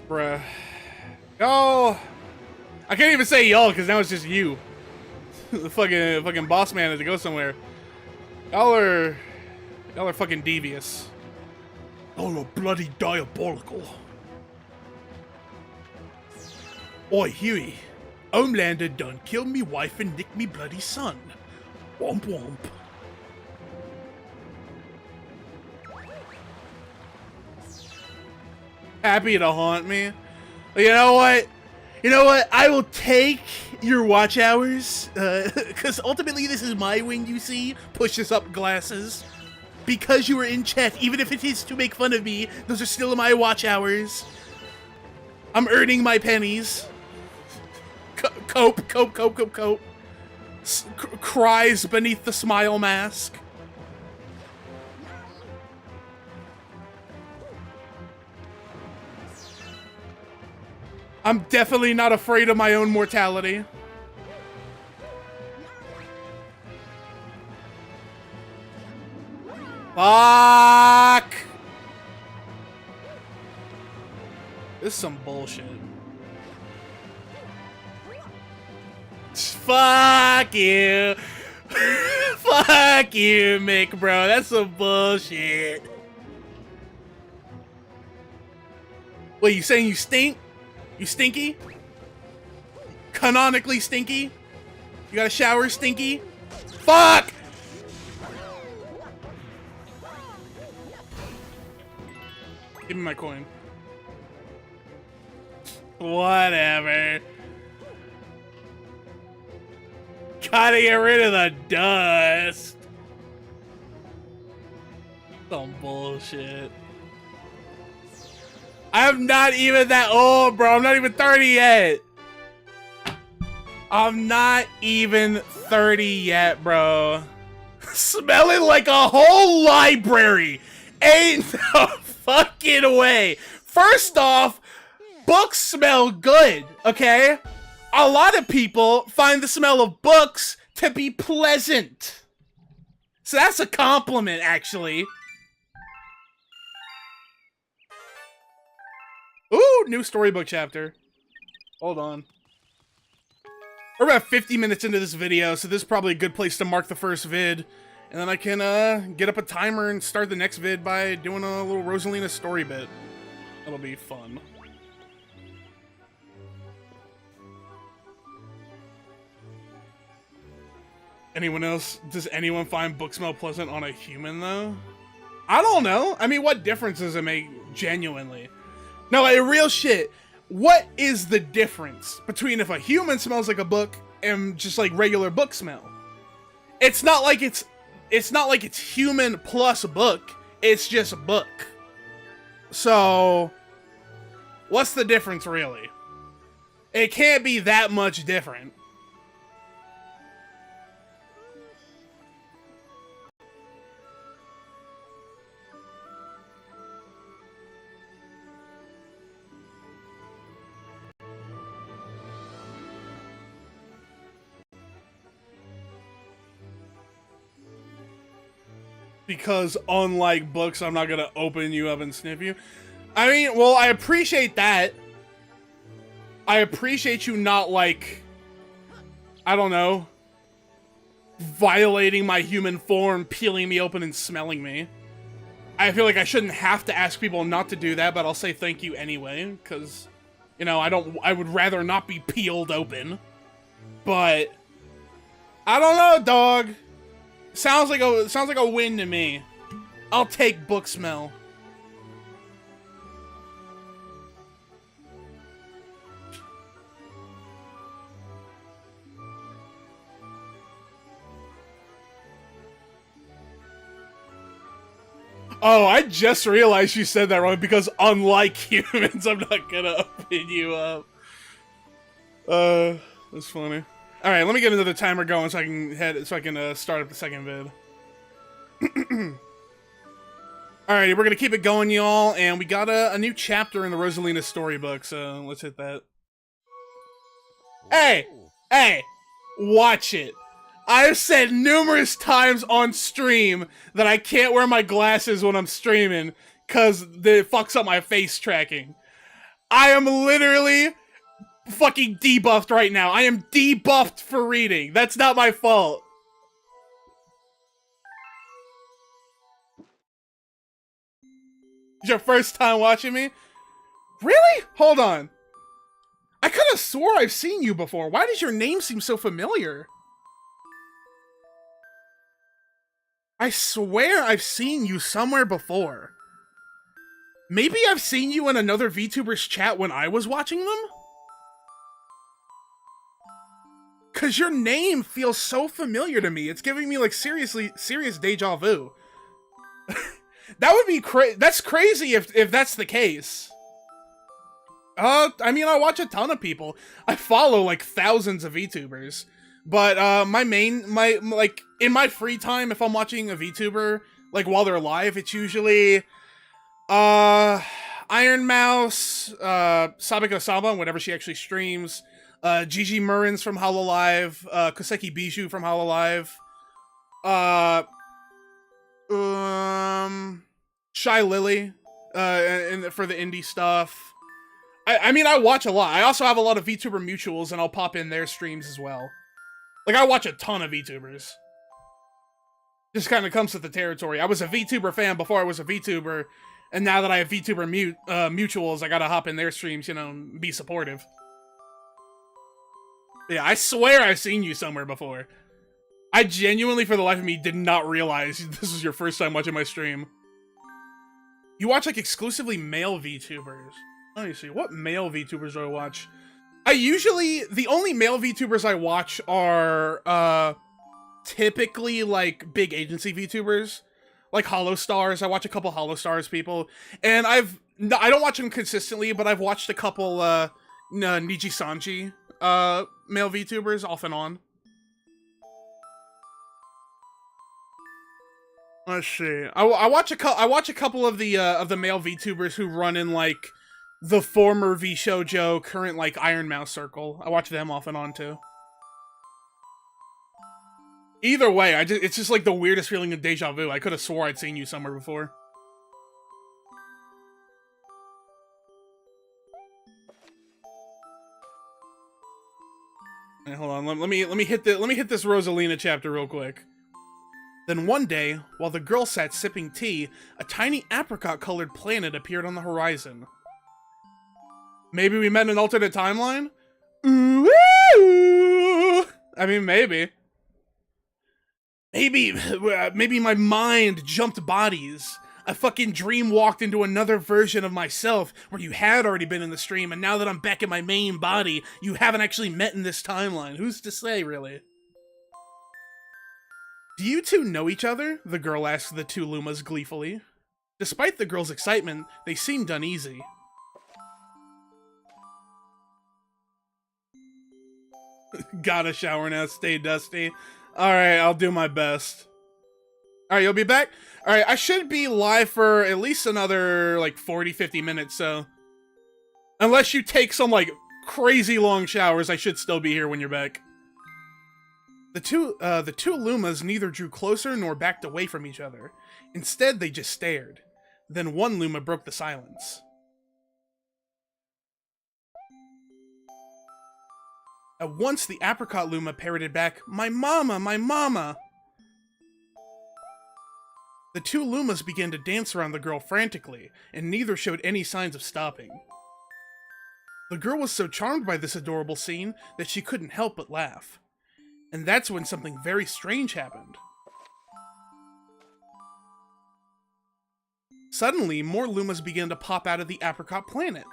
Bruh. Oh! I can't even say y'all, because now it's just you. The fucking boss man had to go somewhere. Y'all are fucking devious. Y'all are bloody diabolical. Oi, Huey. Homelander done killed me wife and nicked me bloody son. Womp womp. Happy to haunt me. You know what? You know what? I will take your watch hours, because ultimately this is my wing, you see. Pushes up glasses. Because you were in chat, even if it is to make fun of me, those are still my watch hours. I'm earning my pennies. Cope. Cries beneath the smile mask. I'm definitely not afraid of my own mortality. Fuck! This is some bullshit. Fuck you! Fuck you, Mick, bro. That's some bullshit. Wait, you saying you stink? You stinky? Canonically stinky? You got a shower stinky? Fuck! Give me my coin. Whatever. Gotta get rid of the dust. Some bullshit. I'm not even that old, bro. I'm not even 30 yet. I'm not even 30 yet, bro. Smelling like a whole library. Ain't no fucking way. First off, books smell good, okay? A lot of people find the smell of books to be pleasant. So that's a compliment, actually. Ooh, new storybook chapter. Hold on. We're about 50 minutes into this video, so this is probably a good place to mark the first vid. And then I can get up a timer and start the next vid by doing a little Rosalina story bit. That'll be fun. Anyone else? Does anyone find book smell pleasant on a human, though? I don't know. I mean, what difference does it make, genuinely? No, like, real shit. What is the difference between if a human smells like a book and just like regular book smell? It's not like it's human plus book. It's just a book. So, what's the difference really? It can't be that much different. Because unlike books, I'm not gonna open you up and sniff you. I mean, well, I appreciate that. I appreciate you not, like, I don't know, violating my human form, peeling me open and smelling me. I feel like I shouldn't have to ask people not to do that, but I'll say thank you anyway, because, you know, I would rather not be peeled open. But I don't know, dog. Sounds like a win to me. I'll take book smell. Oh, I just realized you said that wrong because unlike humans, I'm not gonna open you up. That's funny. All right, let me get another timer going so I can start up the second vid. Alrighty, we're gonna keep it going, y'all, and we got a new chapter in the Rosalina storybook, so let's hit that. Hey, watch it. I've said numerous times on stream that I can't wear my glasses when I'm streaming because it fucks up my face tracking. I am literally fucking debuffed right now. I am debuffed for reading. That's not my fault. It's your first time watching me? Really? Hold on. I could have swore I've seen you before. Why does your name seem so familiar? I swear I've seen you somewhere before. Maybe I've seen you in another VTuber's chat when I was watching them? Cause your name feels so familiar to me. It's giving me like serious deja vu. That would be that's crazy if that's the case. I mean, I watch a ton of people. I follow like thousands of VTubers. But like in my free time, if I'm watching a VTuber, like while they're live, it's usually Iron Mouse, Sabiko Saba, whenever she actually streams, Gigi Murrins from Hololive, Koseki Bijou from Hololive, Shy Lily, and for the indie stuff. I mean, I watch a lot. I also have a lot of VTuber mutuals, and I'll pop in their streams as well. Like, I watch a ton of VTubers. Just kind of comes with the territory. I was a VTuber fan before I was a VTuber, And now that I have VTuber mutuals, I gotta hop in their streams, you know, and be supportive. Yeah, I swear I've seen you somewhere before. I genuinely, for the life of me, did not realize this was your first time watching my stream. You watch, like, exclusively male VTubers. Let me see, what male VTubers do I watch? The only male VTubers I watch are, typically, like, big agency VTubers. Like Hollow Stars. I watch a couple Hollow Stars people. And I don't watch them consistently, but I've watched a couple, Niji Sanji, male VTubers off and on. Let's see. I watch a couple of the male VTubers who run in, like, the former VShojo, current, like, Iron Mouse circle. I watch them off and on, too. Either way, it's just, like, the weirdest feeling of deja vu. I could have swore I'd seen you somewhere before. Right, hold on, let me hit this Rosalina chapter real quick. Then one day, while the girl sat sipping tea, a tiny apricot-colored planet appeared on the horizon. Maybe we met in an alternate timeline? Ooh! I mean, maybe. Maybe my mind jumped bodies. I fucking dream walked into another version of myself where you had already been in the stream, and now that I'm back in my main body, you haven't actually met in this timeline. Who's to say, really? Do you two know each other? The girl asked the two Lumas gleefully. Despite the girl's excitement, they seemed uneasy. Gotta shower now, stay dusty. Alright, I'll do my best. Alright, you'll be back? Alright, I should be live for at least another, like, 40-50 minutes, so... Unless you take some, like, crazy long showers, I should still be here when you're back. The two Lumas neither drew closer nor backed away from each other. Instead, they just stared. Then one Luma broke the silence. At once, the apricot Luma parroted back, "My mama, my mama!" The two Lumas began to dance around the girl frantically, and neither showed any signs of stopping. The girl was so charmed by this adorable scene that she couldn't help but laugh. And that's when something very strange happened. Suddenly, more Lumas began to pop out of the apricot planet.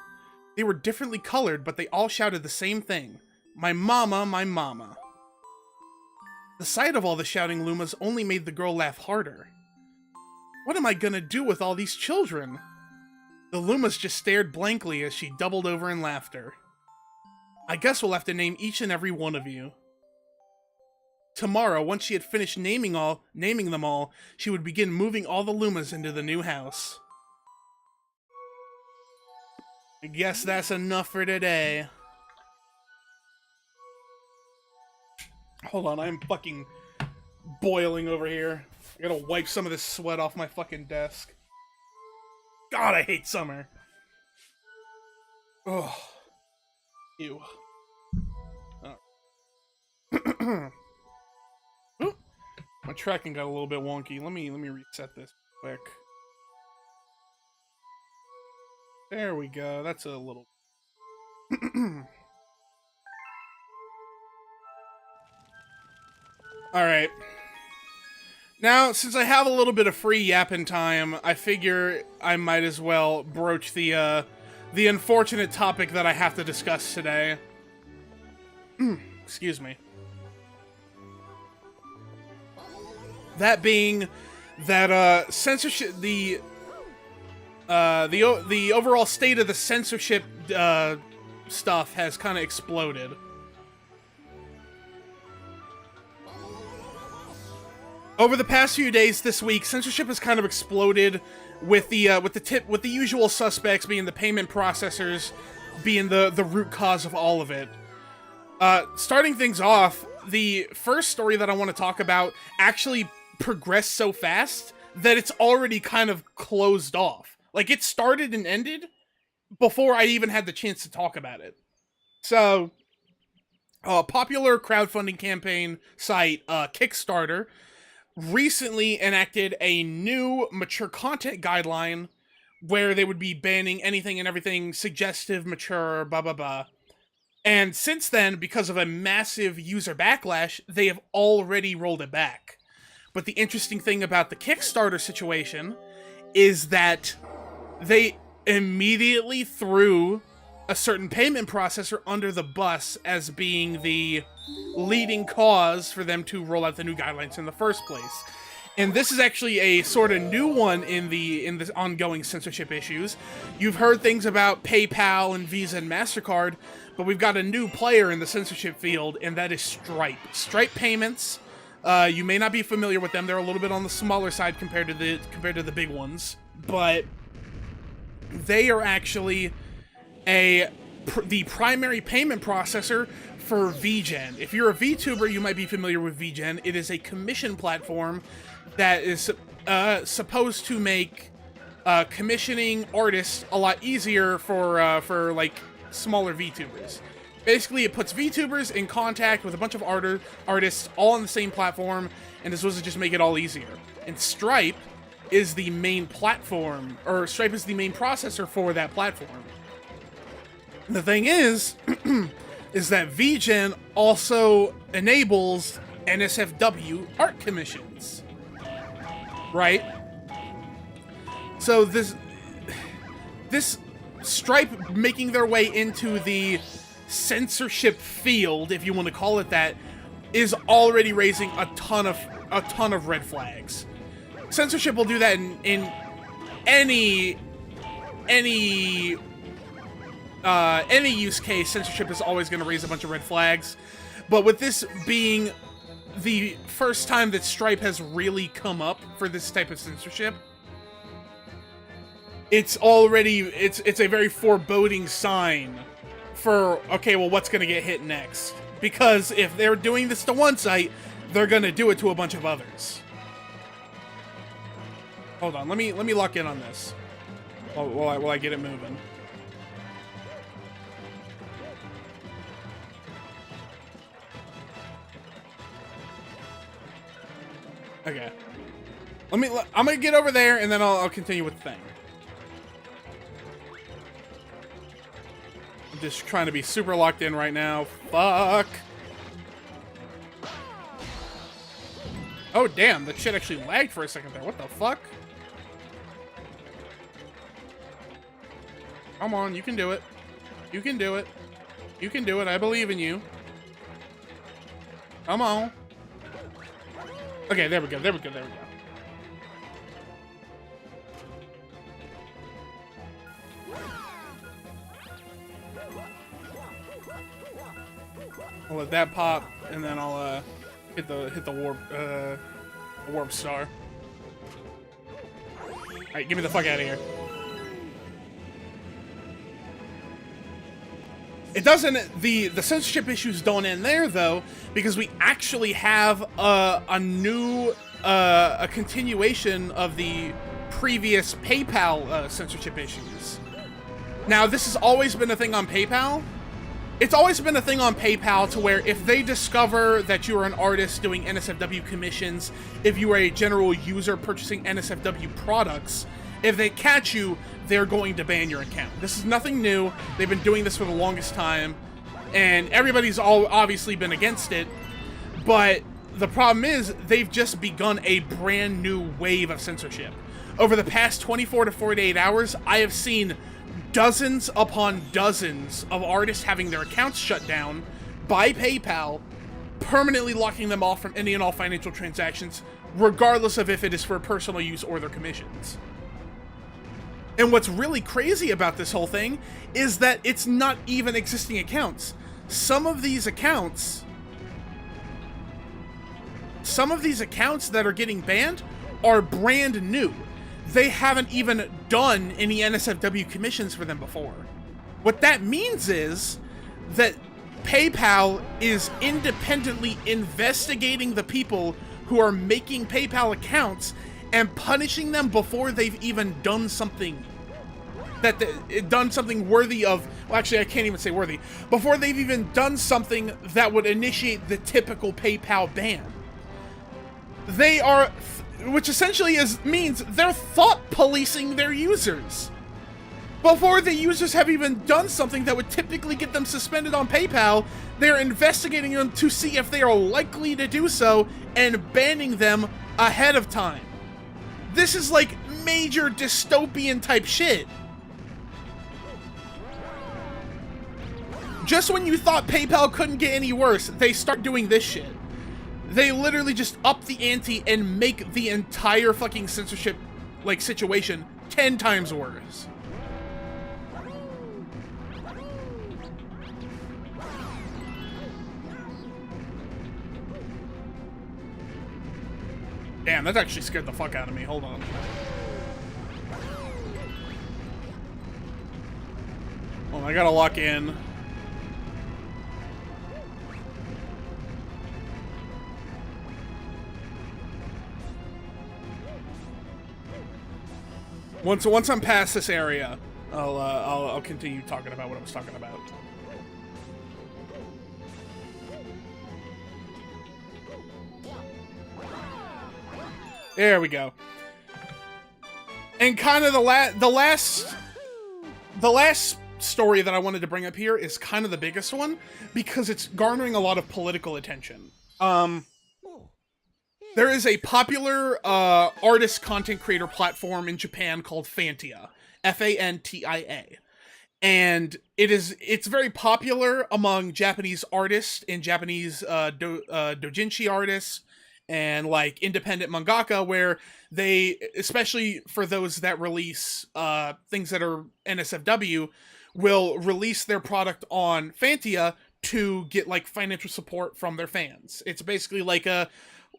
They were differently colored, but they all shouted the same thing. "My mama, my mama." The sight of all the shouting Lumas only made the girl laugh harder. What am I gonna do with all these children? The Lumas just stared blankly as she doubled over in laughter. I guess we'll have to name each and every one of you. Tomorrow, once she had finished naming them all, she would begin moving all the Lumas into the new house. I guess that's enough for today. Hold on, I'm fucking boiling over here. I gotta wipe some of this sweat off my fucking desk. God, I hate summer. Oh. Ew. Oh. Ooh, my tracking got a little bit wonky. Let me reset this quick. There we go. That's a little... Alright. Now, since I have a little bit of free yapping time, I figure I might as well broach the unfortunate topic that I have to discuss today. Excuse me. That being that, censorship, the overall state of the censorship, stuff has kind of exploded. Over the past few days this week, censorship has kind of exploded with the usual suspects being the payment processors being the root cause of all of it. Starting things off, the first story that I want to talk about actually progressed so fast that it's already kind of closed off. Like, it started and ended before I even had the chance to talk about it. So, a popular crowdfunding campaign site, Kickstarter, recently enacted a new mature content guideline where they would be banning anything and everything suggestive, mature, blah, blah, blah. And since then, because of a massive user backlash, they have already rolled it back. But the interesting thing about the Kickstarter situation is that they immediately threw a certain payment processor under the bus as being the leading cause for them to roll out the new guidelines in the first place. And this is actually a sort of new one in the ongoing censorship issues. You've heard things about PayPal and Visa and MasterCard, but we've got a new player in the censorship field, and that is Stripe. Stripe Payments, you may not be familiar with them. They're a little bit on the smaller side compared to the big ones, but they are actually the primary payment processor for VGen. If you're a VTuber, you might be familiar with VGen. It is a commission platform that is supposed to make commissioning artists a lot easier for like smaller VTubers. Basically, it puts VTubers in contact with a bunch of artists all on the same platform, and is supposed to just make it all easier. And Stripe is the main platform, or Stripe is the main processor for that platform. The thing is, is that VGen also enables NSFW art commissions. Right? So this Stripe making their way into the censorship field, if you want to call it that, is already raising a ton of red flags. Censorship will do that in any use case. Censorship is always going to raise a bunch of red flags, but with this being the first time that Stripe has really come up for this type of censorship, it's a very foreboding sign for, okay, well, what's going to get hit next? Because if they're doing this to one site, they're going to do it to a bunch of others. Hold on, let me lock in on this while I get it moving. Okay. I'm gonna get over there, and then I'll continue with the thing. I'm just trying to be super locked in right now. Fuck. Oh, damn. That shit actually lagged for a second there. What the fuck? Come on, you can do it. You can do it. You can do it. I believe in you. Come on. Okay, there we go. There we go. There we go. I'll let that pop, and then I'll hit the warp star. All right, get me the fuck out of here. It doesn't. The censorship issues don't end there though, because we actually have a new a continuation of the previous PayPal censorship issues. Now, this has always been a thing on PayPal. It's always been a thing on PayPal to where if they discover that you are an artist doing NSFW commissions, if you are a general user purchasing NSFW products, if they catch you, they're going to ban your account. This is nothing new. They've been doing this for the longest time, and everybody's all obviously been against it. But the problem is they've just begun a brand new wave of censorship. Over the past 24 to 48 hours, I have seen dozens upon dozens of artists having their accounts shut down by PayPal, permanently locking them off from any and all financial transactions, regardless of if it is for personal use or their commissions. And what's really crazy about this whole thing is that it's not even existing accounts. Some of these accounts that are getting banned are brand new. They haven't even done any NSFW commissions for them before. What that means is that PayPal is independently investigating the people who are making PayPal accounts and punishing them before they've even done something worthy of, well, actually I can't even say worthy, before they've even done something that would initiate the typical PayPal ban. They are, which essentially means they're thought policing their users. Before the users have even done something that would typically get them suspended on PayPal, they're investigating them to see if they are likely to do so and banning them ahead of time. This is like major dystopian type shit. Just when you thought PayPal couldn't get any worse, they start doing this shit. They literally just up the ante and make the entire fucking censorship like situation 10 times worse. Damn, that actually scared the fuck out of me. Hold on. Well, I gotta lock in. Once I'm past this area, I'll continue talking about what I was talking about. There we go. And kind of the last story that I wanted to bring up here is kind of the biggest one because it's garnering a lot of political attention. There is a popular artist content creator platform in Japan called Fantia, Fantia, and it's very popular among Japanese artists and Japanese doujinshi artists and like independent mangaka, where they, especially for those that release things that are NSFW, will release their product on Fantia to get like financial support from their fans. It's basically like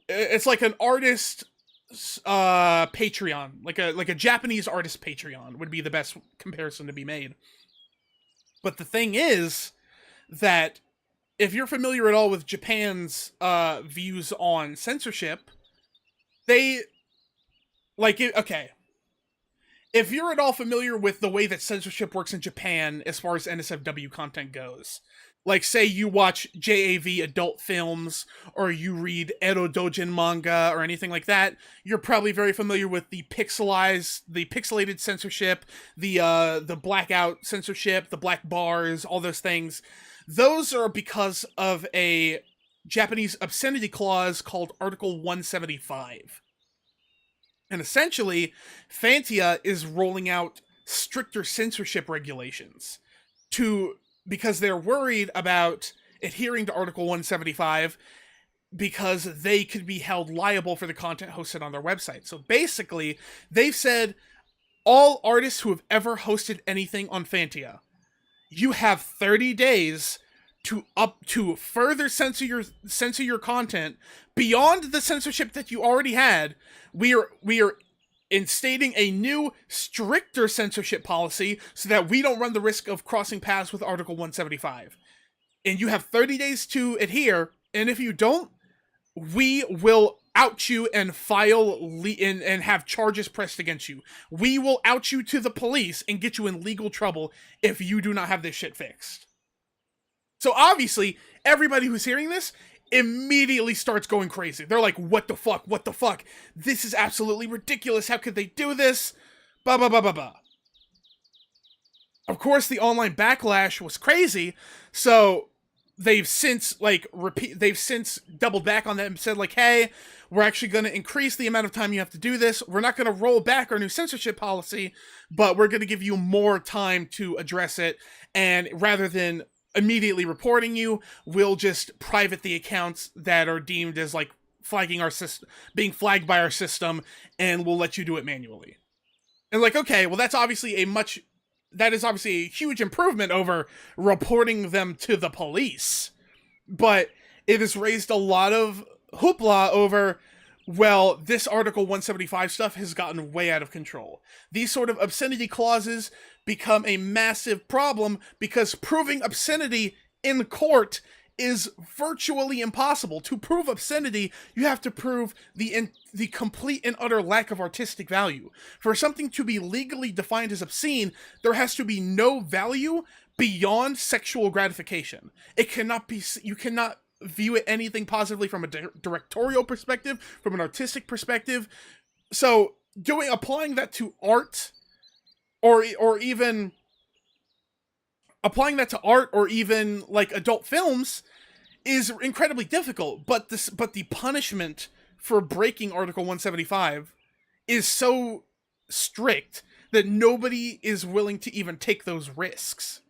it's like an artist Patreon, like a Japanese artist Patreon would be the best comparison to be made. But the thing is that if you're familiar at all with Japan's views on censorship, they like it. Okay, if you're at all familiar with the way that censorship works in Japan as far as NSFW content goes, like say you watch JAV adult films or you read Ero Dojin manga or anything like that, you're probably very familiar with the pixelated censorship, the blackout censorship, the black bars, all those things. Those are because of a Japanese obscenity clause called Article 175. And essentially, Fantia is rolling out stricter censorship regulations because they're worried about adhering to Article 175 because they could be held liable for the content hosted on their website. So basically, they've said all artists who have ever hosted anything on Fantia, you have 30 days to further censor your content beyond the censorship that you already had. We are instating a new, stricter censorship policy so that we don't run the risk of crossing paths with Article 175. And you have 30 days to adhere, and if you don't, we will out you and and have charges pressed against you. We will out you to the police and get you in legal trouble if you do not have this shit fixed. So obviously, everybody who's hearing this immediately starts going crazy. They're like, what the fuck? What the fuck? This is absolutely ridiculous. How could they do this? Blah, blah, blah, blah, blah. Of course, the online backlash was crazy, so they've since doubled back on that and said like, hey, we're actually going to increase the amount of time you have to do this. We're not going to roll back our new censorship policy, but we're going to give you more time to address it. And rather than immediately reporting you, we'll just private the accounts that are deemed as like flagging our system, being flagged by our system, and we'll let you do it manually. And like, okay, well, that is obviously a huge improvement over reporting them to the police. But it has raised a lot of hoopla over, well, this Article 175 stuff has gotten way out of control. These sort of obscenity clauses become a massive problem because proving obscenity in court is virtually impossible. To prove obscenity, you have to prove the complete and utter lack of artistic value. For something to be legally defined as obscene, there has to be no value beyond sexual gratification. You cannot view it anything positively from a directorial perspective, from an artistic perspective. So applying that to art or even applying that to art or even like adult films is incredibly difficult. But the punishment for breaking Article 175 is so strict that nobody is willing to even take those risks.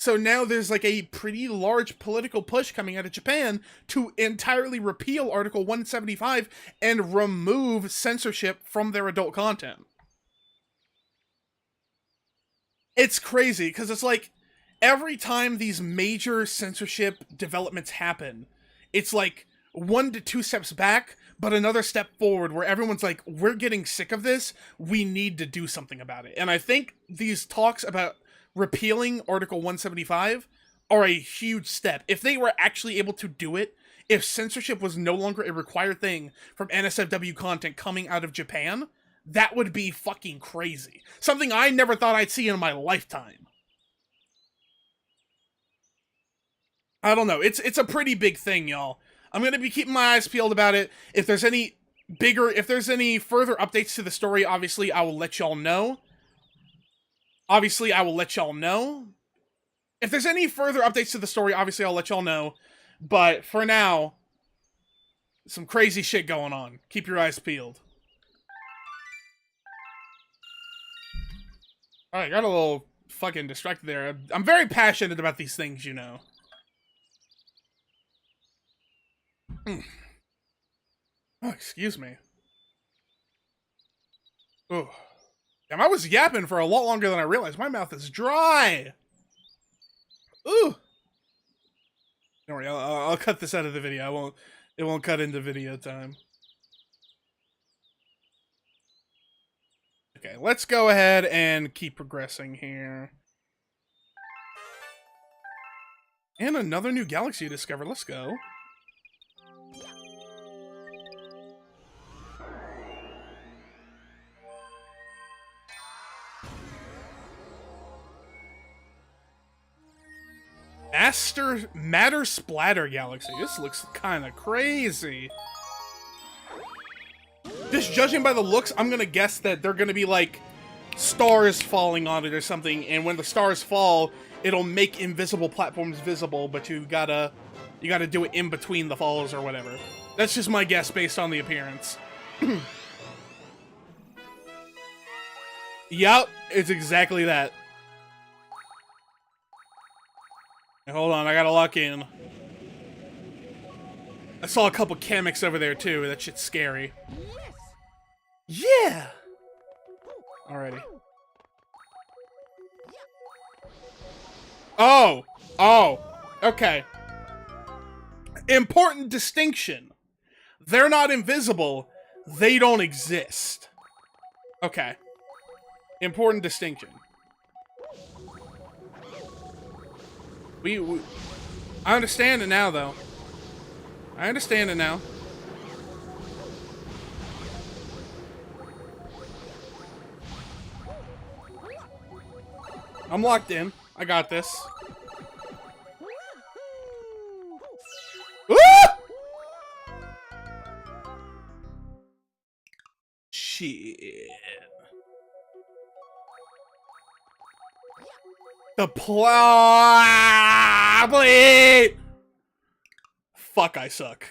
So now there's like a pretty large political push coming out of Japan to entirely repeal Article 175 and remove censorship from their adult content. It's crazy because it's like every time these major censorship developments happen, it's like 1 to 2 steps back, but another step forward where everyone's like, we're getting sick of this. We need to do something about it. And I think these talks about repealing Article 175 are a huge step. If they were actually able to do it, if censorship was no longer a required thing from NSFW content coming out of Japan, that would be fucking crazy. Something I never thought I'd see in my lifetime. I don't know. It's a pretty big thing, y'all. I'm going to be keeping my eyes peeled about it. If there's any further updates to the story, obviously I will let y'all know. If there's any further updates to the story, obviously I'll let y'all know. But for now, some crazy shit going on. Keep your eyes peeled. Alright, got a little fucking distracted there. I'm very passionate about these things, you know. Oh, excuse me. Oh. Damn, I was yapping for a lot longer than I realized. My mouth is dry. Ooh. Don't worry, I'll cut this out of the video. It won't cut into video time. Okay, let's go ahead and keep progressing here. And another new galaxy to discover. Let's go. Matter Splatter Galaxy. This looks kind of crazy. Just judging by the looks, I'm gonna guess that they're gonna be like stars falling on it or something, and when the stars fall, it'll make invisible platforms visible, but you gotta do it in between the falls or whatever. That's just my guess based on the appearance. Yup, it's exactly that. Hold on, I gotta lock in. I saw a couple Kameks over there too. That shit's scary. Yeah! Alrighty. Oh! Oh! Okay. Important distinction. They're not invisible. They don't exist. Okay. Important distinction. I understand it now, though. I understand it now. I'm locked in. I got this. Ah! Shit. The plate. Fuck, I suck.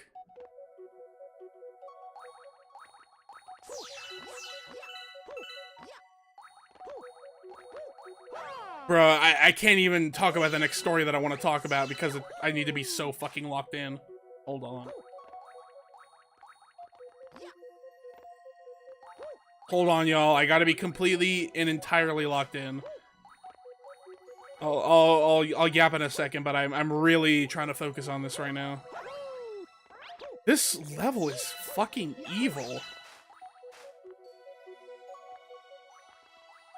Bro, I can't even talk about the next story that I want to talk about because I need to be so fucking locked in. Hold on. Hold on, y'all. I gotta be completely and entirely locked in. I'll yap in a second, but I'm really trying to focus on this right now. This level is fucking evil.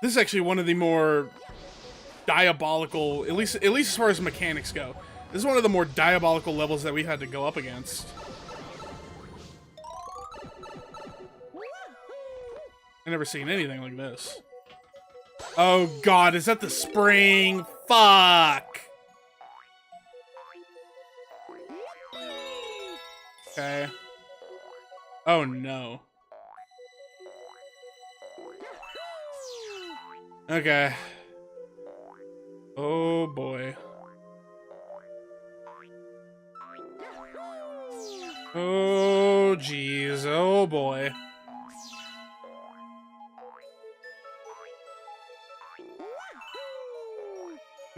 This is actually one of the more diabolical, at least as far as mechanics go. This is one of the more diabolical levels that we've had to go up against. I've never seen anything like this. Oh god, is that the spring? Fuck! Okay. Oh no. Okay. Oh boy. Oh jeez. Oh boy.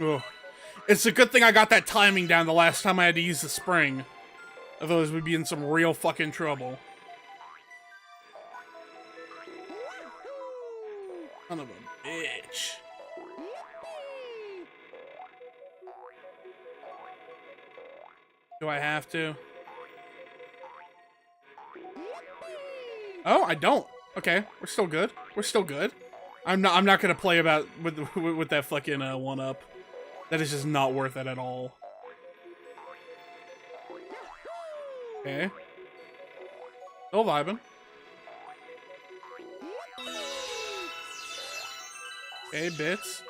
Oh. It's a good thing I got that timing down the last time I had to use the spring. Otherwise we'd be in some real fucking trouble. Son of a bitch. Do I have to? Oh, I don't. Okay, we're still good. We're still good. I'm not gonna play about with that fucking one up. That is just not worth it at all. Okay. Still vibing. Okay, bits.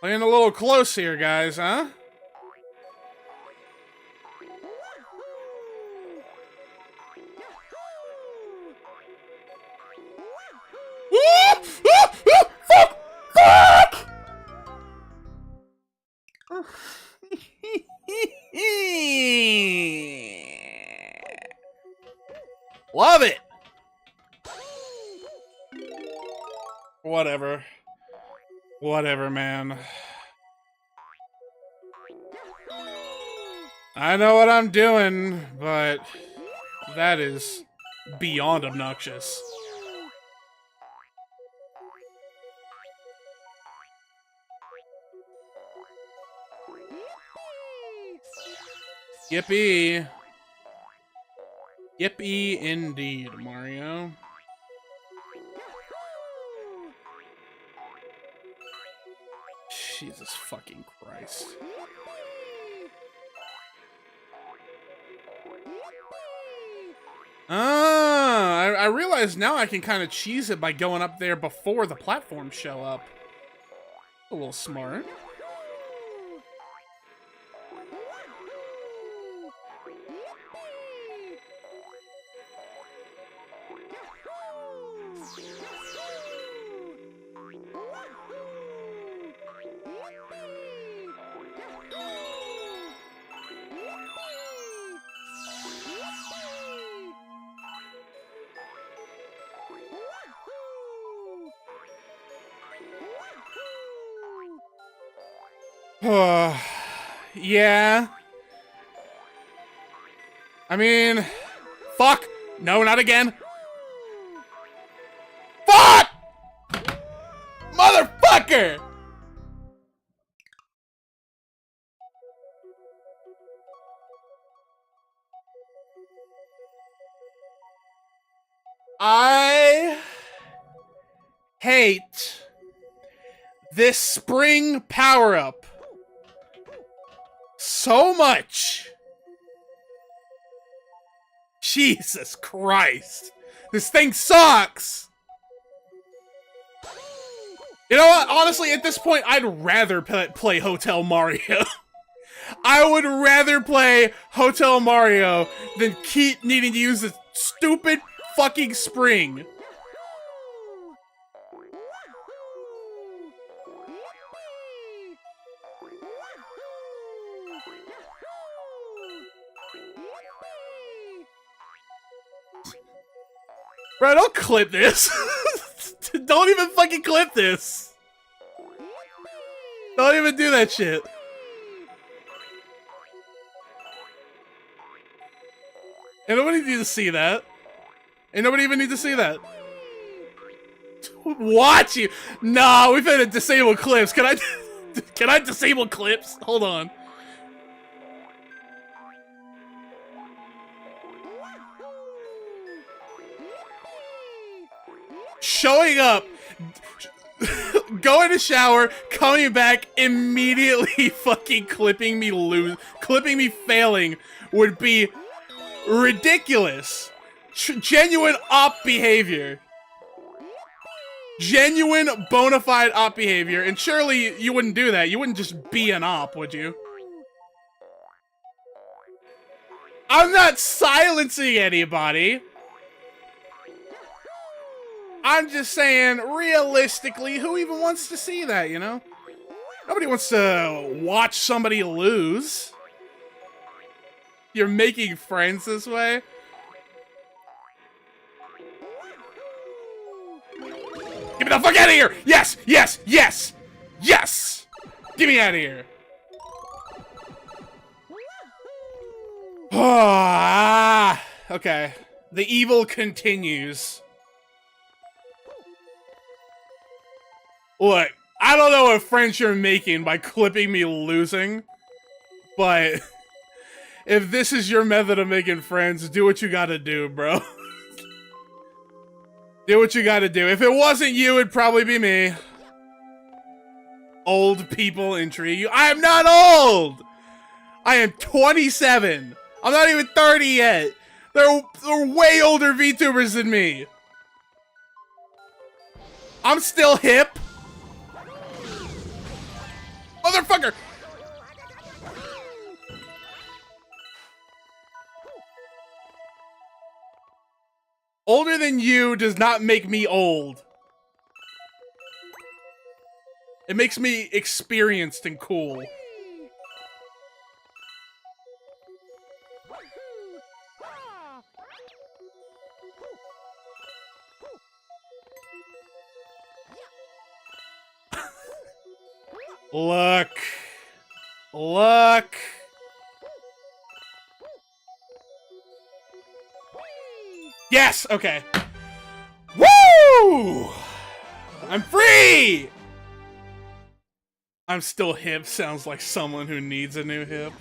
Playing a little close here, guys, huh? Fuck! Fuck! Love it! Whatever. Whatever, man. I know what I'm doing, but that is beyond obnoxious. Yippee. Yippee indeed, Mario. Jesus fucking Christ. I realize now I can kind of cheese it by going up there before the platforms show up. A little smart. Yeah. I mean, fuck. No, not again. Fuck! Motherfucker! I hate this spring power-up so much. Jesus Christ. This thing sucks. You know what? Honestly, at this point, I'd rather play Hotel Mario. I would rather play Hotel Mario than keep needing to use this stupid fucking spring. Bro, don't clip this. Don't even fucking clip this. Don't even do that shit. And nobody need to see that. And nobody even need to see that. Watch you. Nah, we've had to disable clips. Can I disable clips? Hold on. Showing up, going to shower, coming back, immediately fucking clipping me failing would be ridiculous. Genuine op behavior. Genuine bona fide op behavior. And surely you wouldn't do that. You wouldn't just be an op, would you? I'm not silencing anybody. I'm just saying, realistically, who even wants to see that, you know? Nobody wants to watch somebody lose. You're making friends this way? Get me the fuck out of here! Yes! Yes! Yes! Yes! Get me out of here! Okay. The evil continues. Look, I don't know what friends you're making by clipping me losing, but if this is your method of making friends, do what you gotta do, bro. Do what you gotta do. If it wasn't you, it'd probably be me. Old people intrigue you. I am not old! I am 27. I'm not even 30 yet. They're way older VTubers than me. I'm still hip. Motherfucker! Older than you does not make me old. It makes me experienced and cool. Look. Look. Yes! Okay. Woo! I'm free! I'm still hip. Sounds like someone who needs a new hip.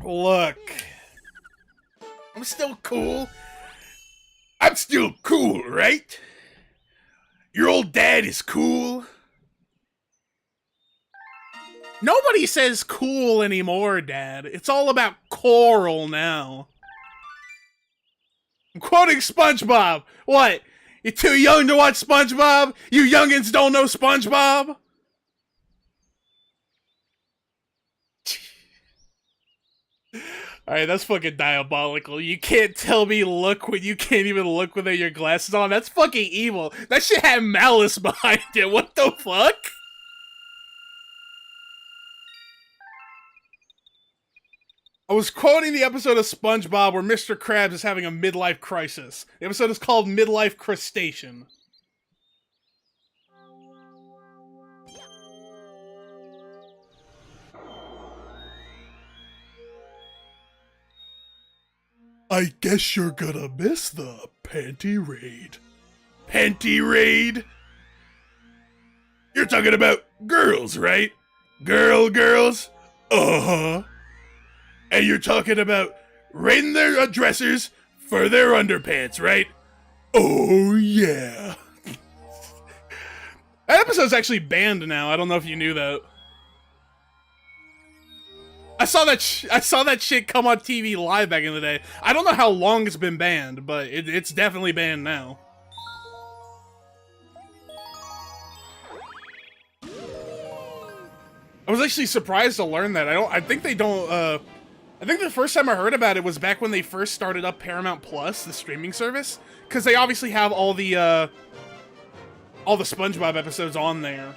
Look. I'm still cool. I'm still cool, right? Your old dad is cool. Nobody says cool anymore, Dad. It's all about coral now. I'm quoting SpongeBob. What? You too young to watch SpongeBob? You youngins don't know SpongeBob? Alright, that's fucking diabolical. You can't tell me look when you can't even look without your glasses on. That's fucking evil. That shit had malice behind it. What the fuck? I was quoting the episode of SpongeBob where Mr. Krabs is having a midlife crisis. The episode is called Midlife Crustacean. I guess you're gonna miss the panty raid. Panty raid? You're talking about girls, right? Girls? Uh-huh. And you're talking about raiding their dressers for their underpants, right? Oh, yeah. That episode's actually banned now. I don't know if you knew that. I saw that shit come on TV live back in the day. I don't know how long it's been banned, but it's definitely banned now. I was actually surprised to learn that. I think they don't, I think the first time I heard about it was back when they first started up Paramount Plus, the streaming service, because they obviously have all the SpongeBob episodes on there,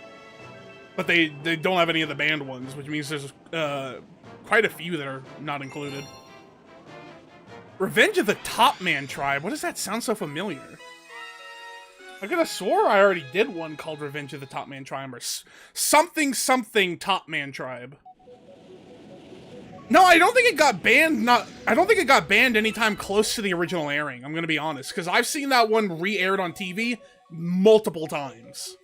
but they don't have any of the banned ones, which means there's quite a few that are not included. Revenge of the Top Man Tribe. What does that sound so familiar? I could have swore I already did one called Revenge of the Top Man Tribe or something Top Man Tribe. No, I don't think it got banned. I don't think it got banned anytime close to the original airing. I'm gonna be honest, because I've seen that one re-aired on TV multiple times.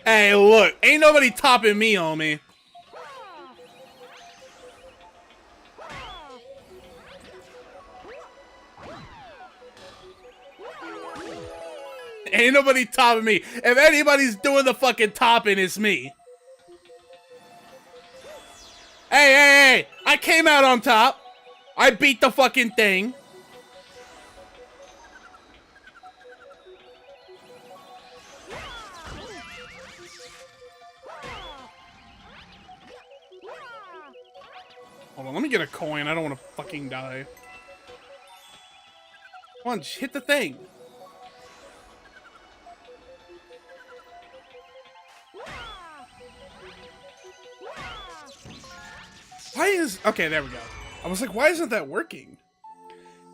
Hey, look, ain't nobody topping me, homie. Ain't nobody topping me. If anybody's doing the fucking topping, it's me. Hey, I came out on top. I beat the fucking thing. Hold on, let me get a coin. I don't want to fucking die. Come on, just hit the thing. Why is... Okay, there we go. I was like, why isn't that working?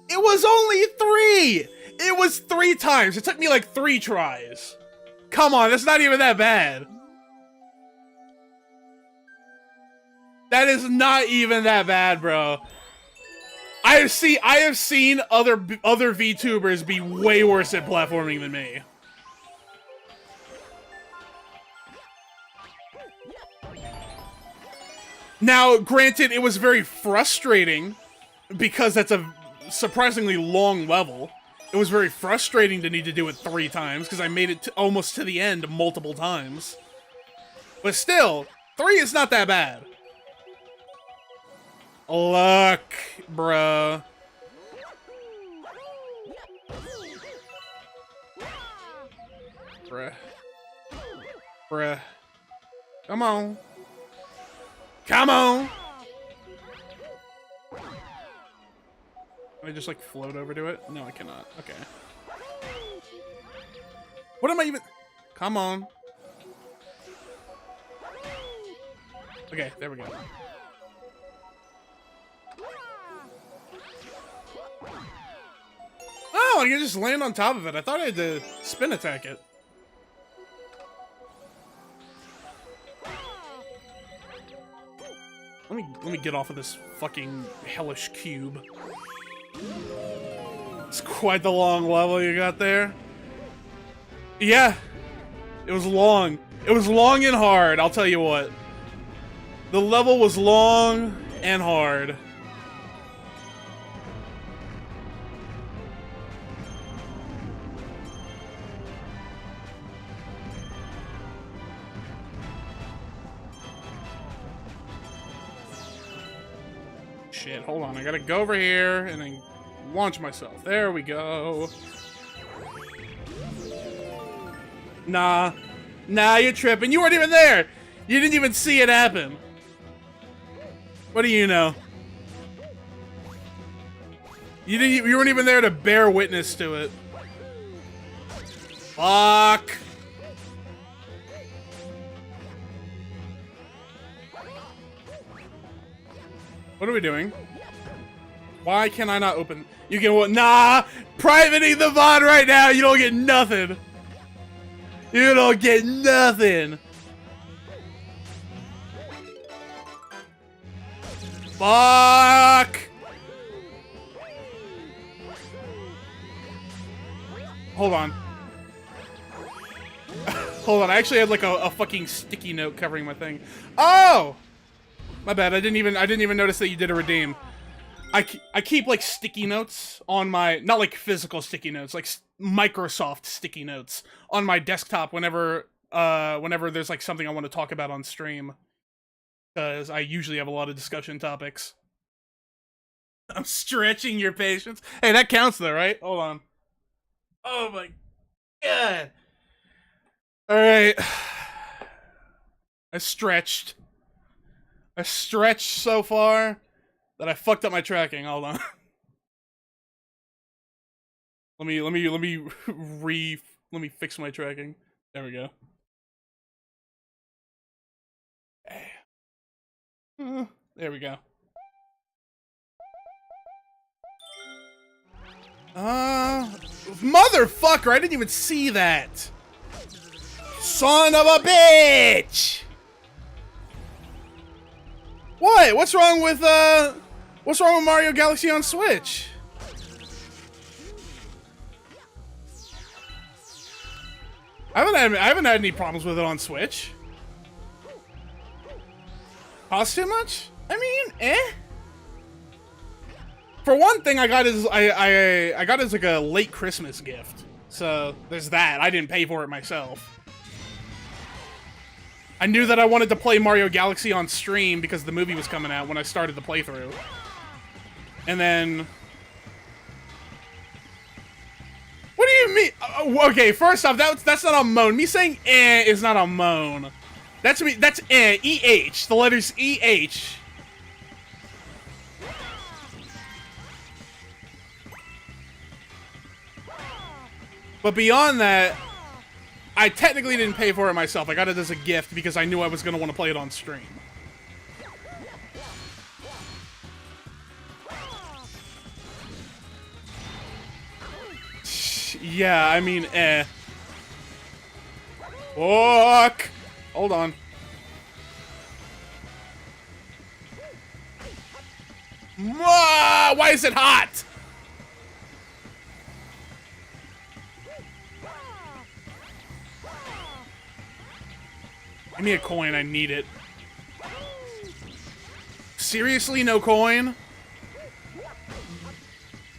It was only 3! It was 3 times. It took me like 3 tries. Come on, that's not even that bad. That is not even that bad, bro. I have seen other VTubers be way worse at platforming than me. Now, granted, it was very frustrating because that's a surprisingly long level. It was very frustrating to need to do it 3 times because I made it almost to the end multiple times. But still, 3 is not that bad. Look, bruh. Bruh. Bruh. Come on. Come on! Can I just, like, float over to it? No, I cannot. Okay. What am I even... Come on. Okay, there we go. Oh, I can just land on top of it. I thought I had to spin attack it. Let me get off of this fucking hellish cube. It's quite the long level you got there. Yeah. It was long. It was long and hard, I'll tell you what. The level was long and hard. Shit, hold on. I gotta go over here and then launch myself. There we go. Nah. Nah, you're tripping. You weren't even there. You didn't even see it happen. What do you know? You weren't even there to bear witness to it. Fuck. What are we doing? Why can I not open? You can what? Nah! Privating the VOD right now! You don't get nothing! You don't get nothing! Fuck! Hold on. Hold on, I actually had like a fucking sticky note covering my thing. Oh! My bad. I didn't even notice that you did a redeem. I keep like sticky notes on my, not like physical sticky notes, like Microsoft sticky notes on my desktop whenever there's like something I want to talk about on stream, because I usually have a lot of discussion topics. I'm stretching your patience. Hey, that counts though, right? Hold on. Oh my god. All right. I stretched so far that I fucked up my tracking. Hold on. let me fix my tracking. There we go. There we go. Motherfucker, I didn't even see that. Son of a bitch! What? What's wrong with Mario Galaxy on Switch? I haven't had any problems with it on Switch. Cost too much? I mean, eh. For one thing, I got as like a late Christmas gift. So there's that. I didn't pay for it myself. I knew that I wanted to play Mario Galaxy on stream because the movie was coming out when I started the playthrough. And then... What do you mean? Okay, first off, that's not a moan. Me saying eh is not a moan. That's me. That's eh. E-H. The letters E-H. But beyond that, I technically didn't pay for it myself. I got it as a gift because I knew I was going to want to play it on stream. Yeah, I mean, Fuck! Hold on. Why is it hot? Give me a coin, I need it. Seriously, no coin?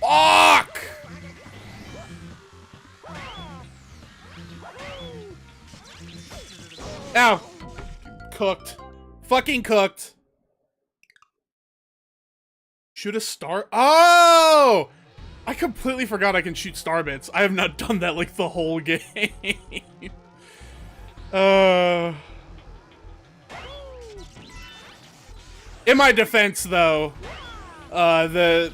Fuck! Ow. Cooked. Fucking cooked. Shoot a star? Oh! I completely forgot I can shoot star bits. I have not done that like the whole game. In my defense, though, the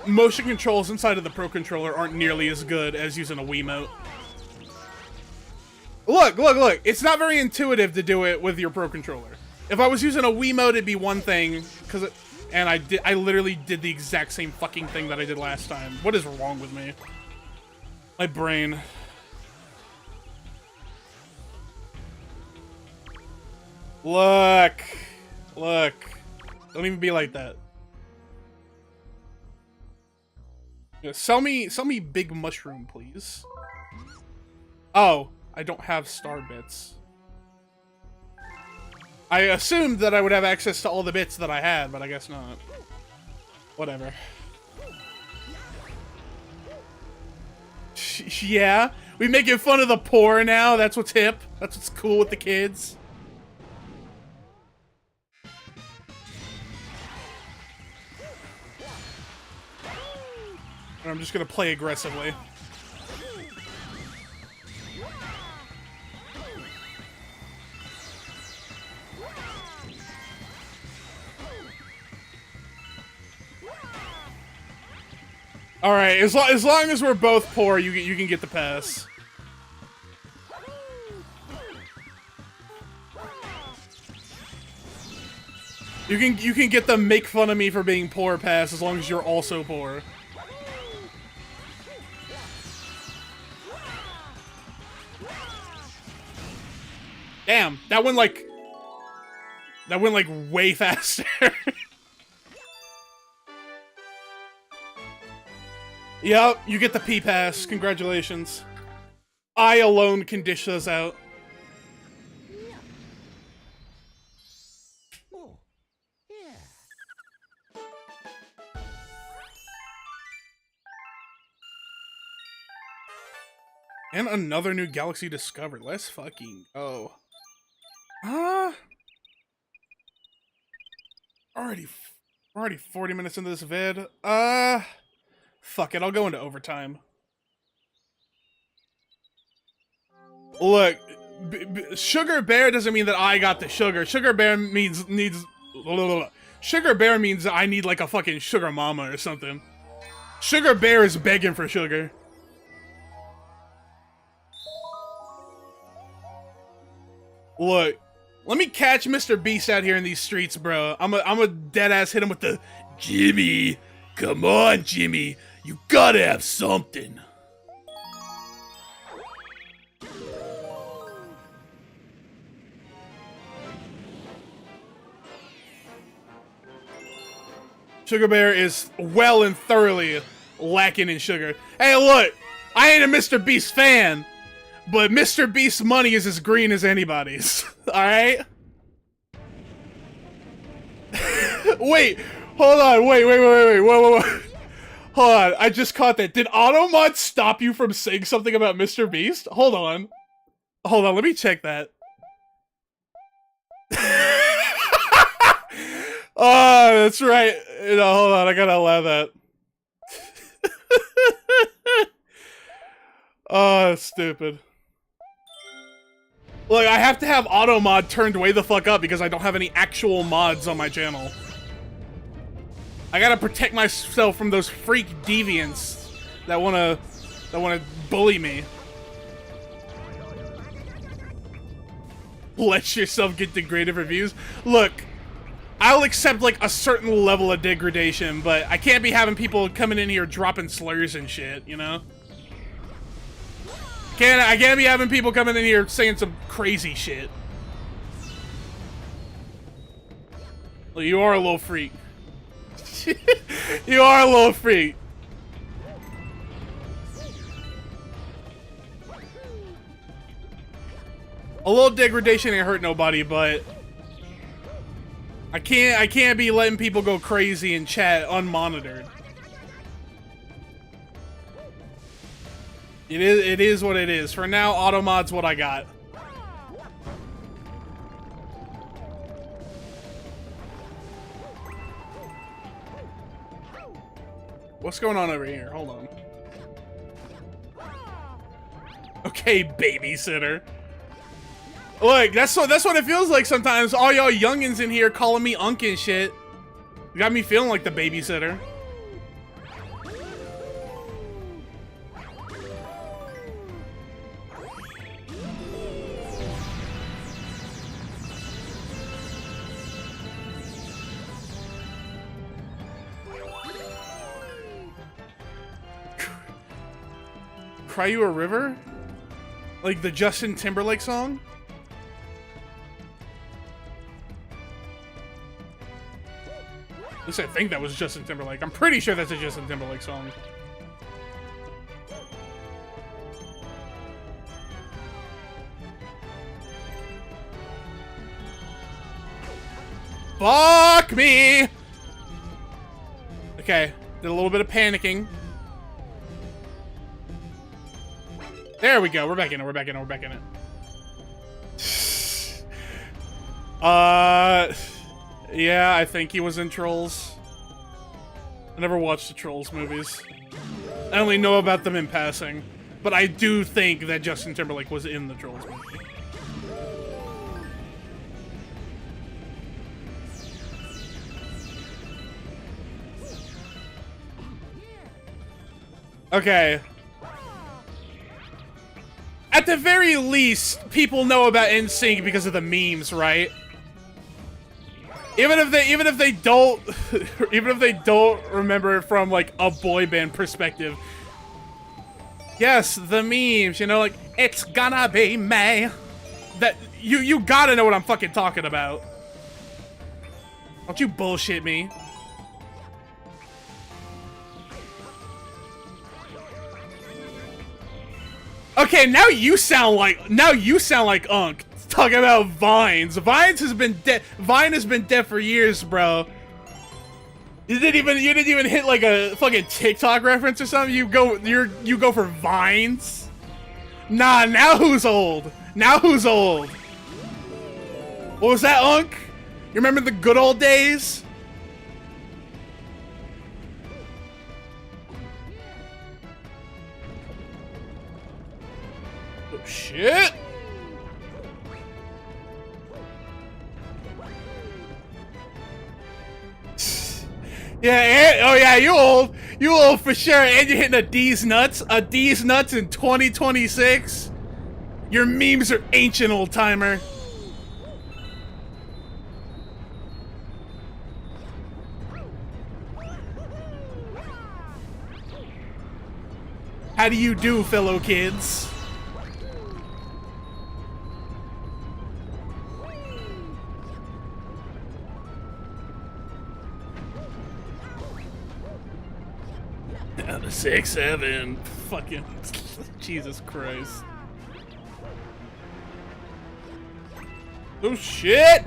motion controls inside of the Pro Controller aren't nearly as good as using a Wiimote. Look, look, look. It's not very intuitive to do it with your Pro Controller. If I was using a Wiimote, it'd be one thing, and I literally did the exact same fucking thing that I did last time. What is wrong with me? My brain. Look. Look. Don't even be like that. Yeah, sell me big mushroom, please. Oh, I don't have star bits. I assumed that I would have access to all the bits that I had, but I guess not. Whatever. Yeah? We making fun of the poor now? That's what's hip? That's what's cool with the kids? I'm just gonna play aggressively. All right, as long as we're both poor, you can get the pass. You can get the make fun of me for being poor pass as long as you're also poor. Damn, that went like way faster. Yep, you get the P-Pass. Congratulations. I alone can dish those out. And another new galaxy discovered. Let's fucking go. Already 40 minutes into this vid. Fuck it, I'll go into overtime. Look, Sugar Bear doesn't mean that I got the sugar. Sugar Bear means Sugar Bear means that I need like a fucking sugar mama or something. Sugar Bear is begging for sugar. Look, let me catch Mr. Beast out here in these streets, bro. I'm a dead-ass hit him with the Jimmy. Come on, Jimmy. You gotta have something. Sugar Bear is well and thoroughly lacking in sugar. Hey, look, I ain't a Mr. Beast fan, but Mr. Beast's money is as green as anybody's. Alright? Wait, hold on, wait, whoa. Hold on, I just caught that. Did Automod stop you from saying something about Mr. Beast? Hold on, let me check that. Oh, that's right. You know, hold on, I gotta allow that. Oh, that's stupid. Look, I have to have auto mod turned way the fuck up because I don't have any actual mods on my channel. I gotta protect myself from those freak deviants that wanna bully me. Let yourself get degraded reviews. Look, I'll accept like a certain level of degradation, but I can't be having people coming in here dropping slurs and shit, you know? I can't be having people coming in here saying some crazy shit. Well, you are a little freak. You are a little freak. A little degradation ain't hurt nobody, but I can't be letting people go crazy in chat unmonitored. It is what it is. For now, automod's what I got. What's going on over here? Hold on. Okay, babysitter. Look, that's what it feels like sometimes. All y'all youngins in here calling me unk and shit. You got me feeling like the babysitter. Cry You a River? Like the Justin Timberlake song? At least I think that was Justin Timberlake. I'm pretty sure that's a Justin Timberlake song. Fuck me! Okay, did a little bit of panicking. There we go. We're back in it. We're back in it. We're back in it. Yeah, I think he was in Trolls. I never watched the Trolls movies. I only know about them in passing. But I do think that Justin Timberlake was in the Trolls movie. Okay. At the very least, people know about NSYNC because of the memes, right? Even if they don't remember it from like a boy band perspective. Yes, the memes, you know, like it's gonna be May. That you gotta know what I'm fucking talking about. Don't you bullshit me. Okay, now you sound like Unk. Talking about Vines. Vine has been dead for years, bro. You didn't even hit like a fucking TikTok reference or something. You go for Vines. Nah, now who's old? Now who's old? What was that, Unk? You remember the good old days? Oh shit! Yeah, and, oh yeah, you old for sure, and you're hitting a D's nuts in 2026. Your memes are ancient, old timer. How do you do, fellow kids? Out of 6, 7. Fucking Jesus Christ. Oh shit!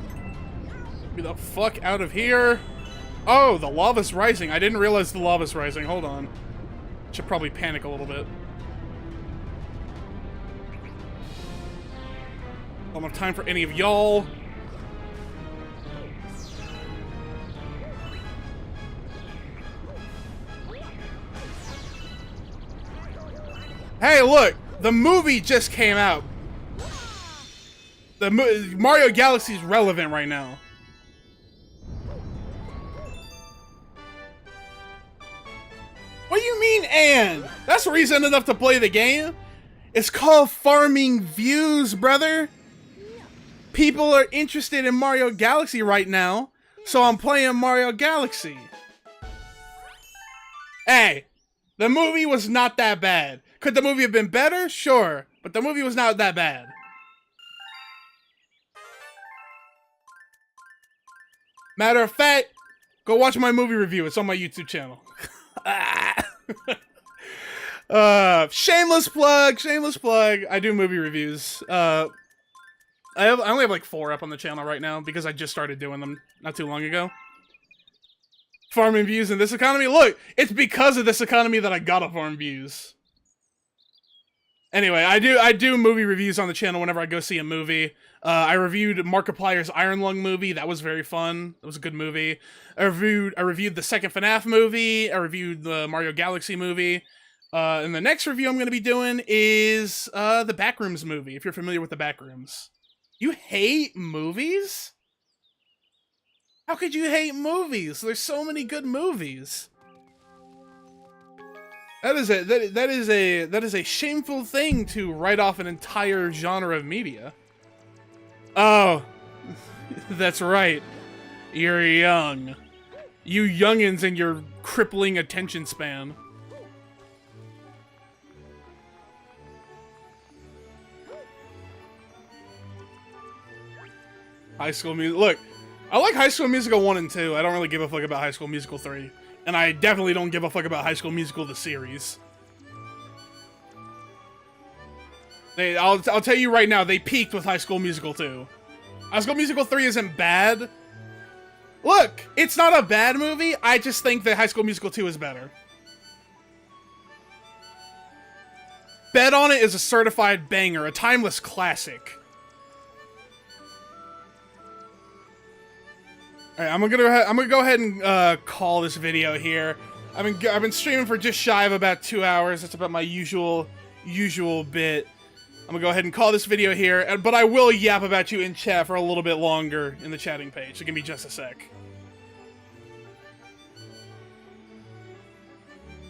Get the fuck out of here. Oh, the lava's rising. I didn't realize the lava's rising. Hold on. Should probably panic a little bit. Don't have time for any of y'all. Hey, look! The movie just came out. The Mario Galaxy is relevant right now. What do you mean, and? That's reason enough to play the game. It's called farming views, brother. people are interested in Mario Galaxy right now, so I'm playing Mario Galaxy. Hey, the movie was not that bad. Could the movie have been better? Sure, but the movie was not that bad. Matter of fact, go watch my movie review. It's on my YouTube channel. Shameless plug, shameless plug. I do movie reviews. I only have like 4 up on the channel right now because I just started doing them not too long ago. Farming views in this economy. Look, it's because of this economy that I gotta farm views. Anyway, I do movie reviews on the channel whenever I go see a movie. I reviewed Markiplier's Iron Lung movie. That was very fun. It was a good movie. I reviewed the second FNAF movie. I reviewed the Mario Galaxy movie. And the next review I'm going to be doing is the Backrooms movie, if you're familiar with the Backrooms. You hate movies? How could you hate movies? There's so many good movies. That is a shameful thing to write off an entire genre of media. Oh, that's right. You're young. You youngins and your crippling attention span. High School Musical. Look, I like High School Musical 1 and 2. I don't really give a fuck about High School Musical 3. And I definitely don't give a fuck about High School Musical the series. I'll tell you right now, they peaked with High School Musical 2. High School Musical 3 isn't bad. Look, it's not a bad movie. I just think that High School Musical 2 is better. Bet on It is a certified banger, a timeless classic. Alright, I'm gonna go ahead and call this video here. I've been streaming for just shy of about 2 hours. That's about my usual bit. I'm gonna go ahead and call this video here, but I will yap about you in chat for a little bit longer in the chatting page, so give me just a sec.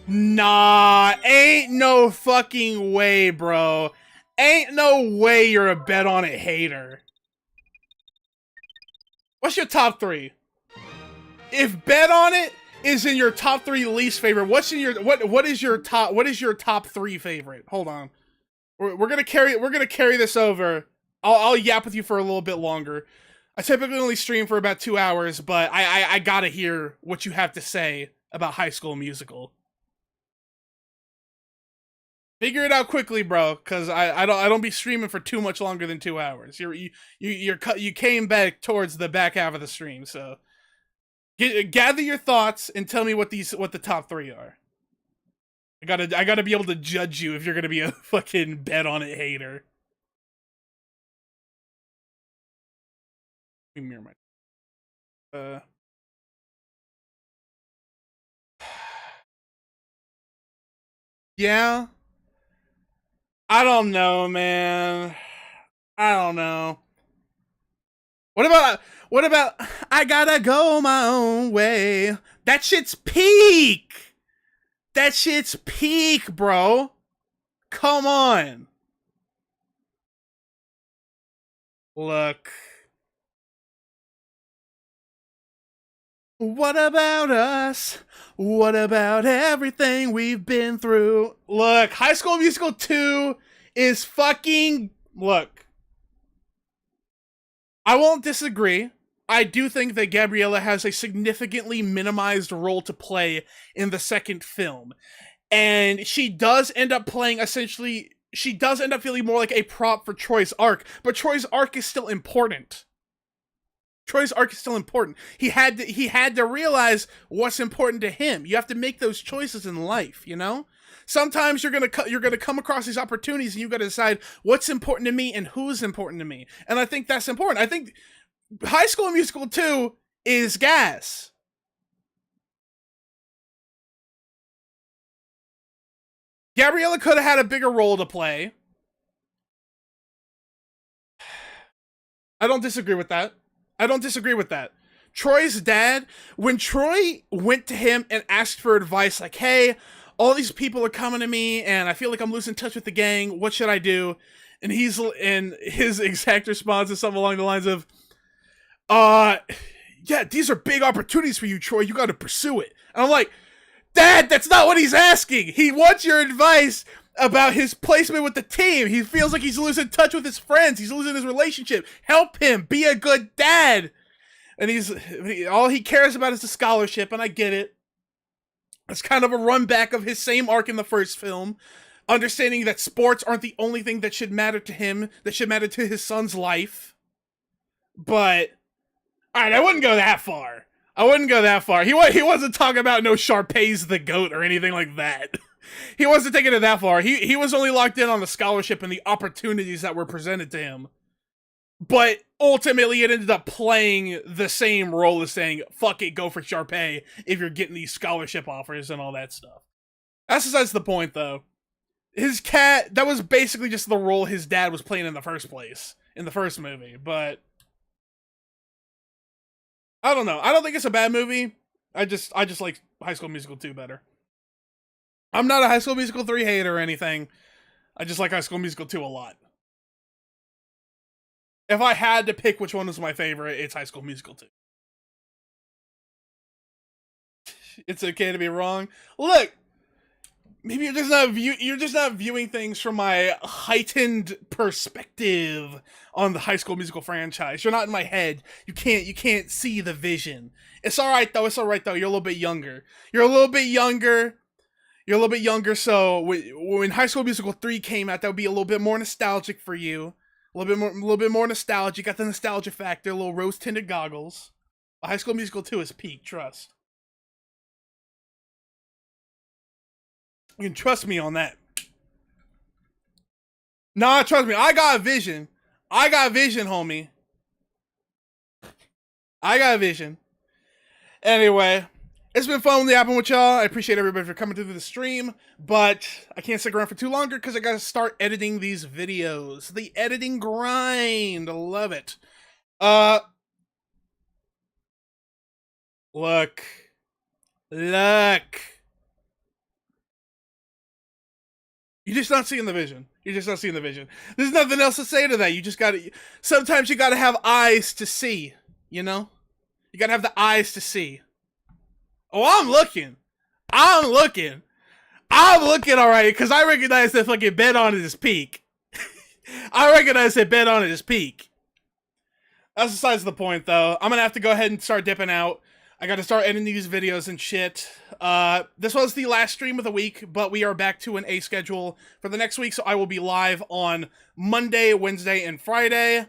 Nah, ain't no fucking way, bro. Ain't no way you're a Bet On It hater. What's your top 3? If Bet On It is in your top 3 least favorite, what's in your what is your top 3 favorite? Hold on. We're gonna carry this over. I'll yap with you for a little bit longer. I typically only stream for about 2 hours, but I gotta hear what you have to say about High School Musical. Figure it out quickly, bro, because I don't be streaming for too much longer than 2 hours. You came back towards the back half of the stream, so gather your thoughts and tell me what the top 3 are. I gotta be able to judge you if you're gonna be a fucking Bet On It hater. Let me mirror my yeah. I don't know, man. I don't know. What about I gotta go my own way? That shit's peak. That shit's peak, bro. Come on. Look. What about us? What about everything we've been through? Look, High School Musical 2 is fucking... Look. I won't disagree. I do think that Gabriella has a significantly minimized role to play in the second film. And she does end up playing essentially... She does end up feeling more like a prop for Troy's arc. But Troy's arc is still important. Troy's arc is still important. He had to realize what's important to him. You have to make those choices in life, you know? Sometimes you're gonna come across these opportunities and you gotta decide what's important to me and who's important to me. And I think that's important. I think High School Musical 2 is gas. Gabriella could have had a bigger role to play. I don't disagree with that. Troy's dad, when Troy went to him and asked for advice, like, hey, all these people are coming to me and I feel like I'm losing touch with the gang. What should I do? And his exact response is something along the lines of, yeah, these are big opportunities for you, Troy. You got to pursue it. And I'm like, Dad, that's not what he's asking. He wants your advice about his placement with the team. He feels like he's losing touch with his friends. He's losing his relationship. Help him. Be a good dad. And all he cares about is the scholarship, and I get it. It's kind of a run back of his same arc in the first film. Understanding that sports aren't the only thing that should matter to him, that should matter to his son's life. But, alright, I wouldn't go that far. He wasn't talking about no Sharpay's the GOAT or anything like that. He wasn't taking it that far. He was only locked in on the scholarship and the opportunities that were presented to him. But ultimately, it ended up playing the same role as saying, fuck it, go for Sharpay if you're getting these scholarship offers and all that stuff. That's besides the point, though. His cat, that was basically just the role his dad was playing in the first place, in the first movie, but I don't know. I don't think it's a bad movie. I just like High School Musical 2 better. I'm not a High School Musical 3 hater or anything. I just like High School Musical 2 a lot. If I had to pick which one was my favorite, it's High School Musical 2. It's okay to be wrong. Look, maybe you're just not viewing things from my heightened perspective on the High School Musical franchise. You're not in my head. You can't see the vision. It's all right though. You're a little bit younger. So when High School Musical 3 came out, that would be a little bit more nostalgic for you. A little bit more nostalgia. You got the nostalgia factor, little rose-tinted goggles. But High School Musical 2 is peak, trust. You can trust me on that. Nah, trust me. I got a vision. Homie. I got a vision. Anyway, it's been fun yapping with y'all. I appreciate everybody for coming through the stream, but I can't stick around for too longer because I gotta start editing these videos. The editing grind. I love it. Look. You're just not seeing the vision. There's nothing else to say to that. Sometimes you gotta have eyes to see, you know? You gotta have the eyes to see. Oh, I'm looking alright, because I recognize that fucking bed on it is peak. That's besides the point, though. I'm gonna have to go ahead and start dipping out. I gotta start editing these videos and shit. This was the last stream of the week, but we are back to an A schedule for the next week, so I will be live on Monday, Wednesday, and Friday.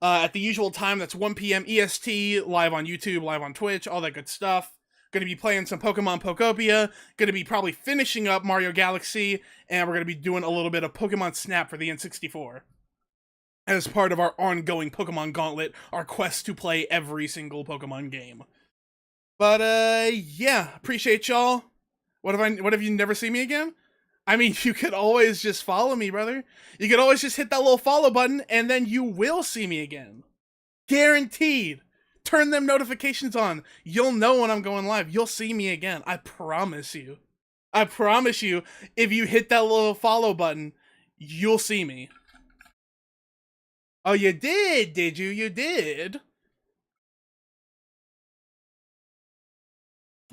At the usual time, that's 1 p.m. EST, live on YouTube, live on Twitch, all that good stuff. Gonna be playing some Pokemon Pokopia, gonna be probably finishing up Mario Galaxy, and we're gonna be doing a little bit of Pokemon Snap for the N64. As part of our ongoing Pokemon Gauntlet, our quest to play every single Pokemon game. But, yeah, appreciate y'all. What if you never see me again? I mean, you could always just follow me, brother. You could always just hit that little follow button, and then you will see me again. Guaranteed. Turn them notifications on. You'll know when I'm going live. You'll see me again. I promise you. If you hit that little follow button, you'll see me. Oh, you did you? You did?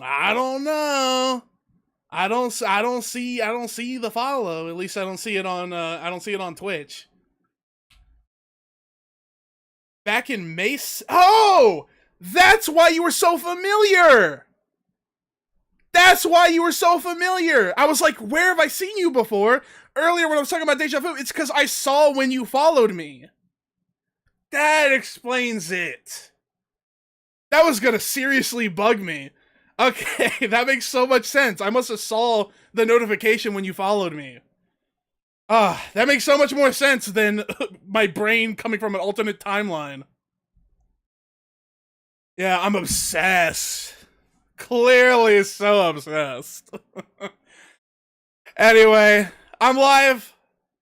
I don't know. I don't see the follow. At least I don't see it on Twitch. Back in May. Oh! That's why you were so familiar! I was like, where have I seen you before? Earlier when I was talking about Deja Vu, it's because I saw when you followed me. That explains it. That was gonna seriously bug me. Okay, that makes so much sense. I must have saw the notification when you followed me. That makes so much more sense than my brain coming from an alternate timeline. Yeah, I'm obsessed. Clearly so obsessed. Anyway, I'm live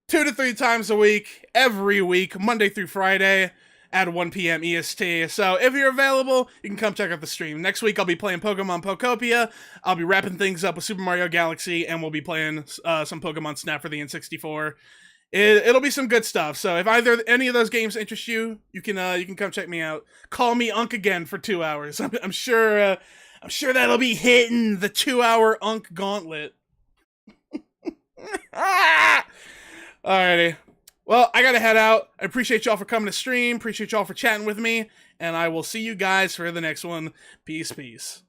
2 to 3 times a week, every week, Monday through Friday at 1 p.m. EST. So if you're available, you can come check out the stream. Next week, I'll be playing Pokemon Pokopia. I'll be wrapping things up with Super Mario Galaxy, and we'll be playing some Pokemon Snap for the N64. It'll be some good stuff. So if either any of those games interest you, you can come check me out. Call me Unk again for 2 hours. I'm sure that'll be hitting the 2-hour Unk gauntlet. Alrighty. Well, I gotta head out. I appreciate y'all for coming to stream. Appreciate y'all for chatting with me. And I will see you guys for the next one. Peace, peace.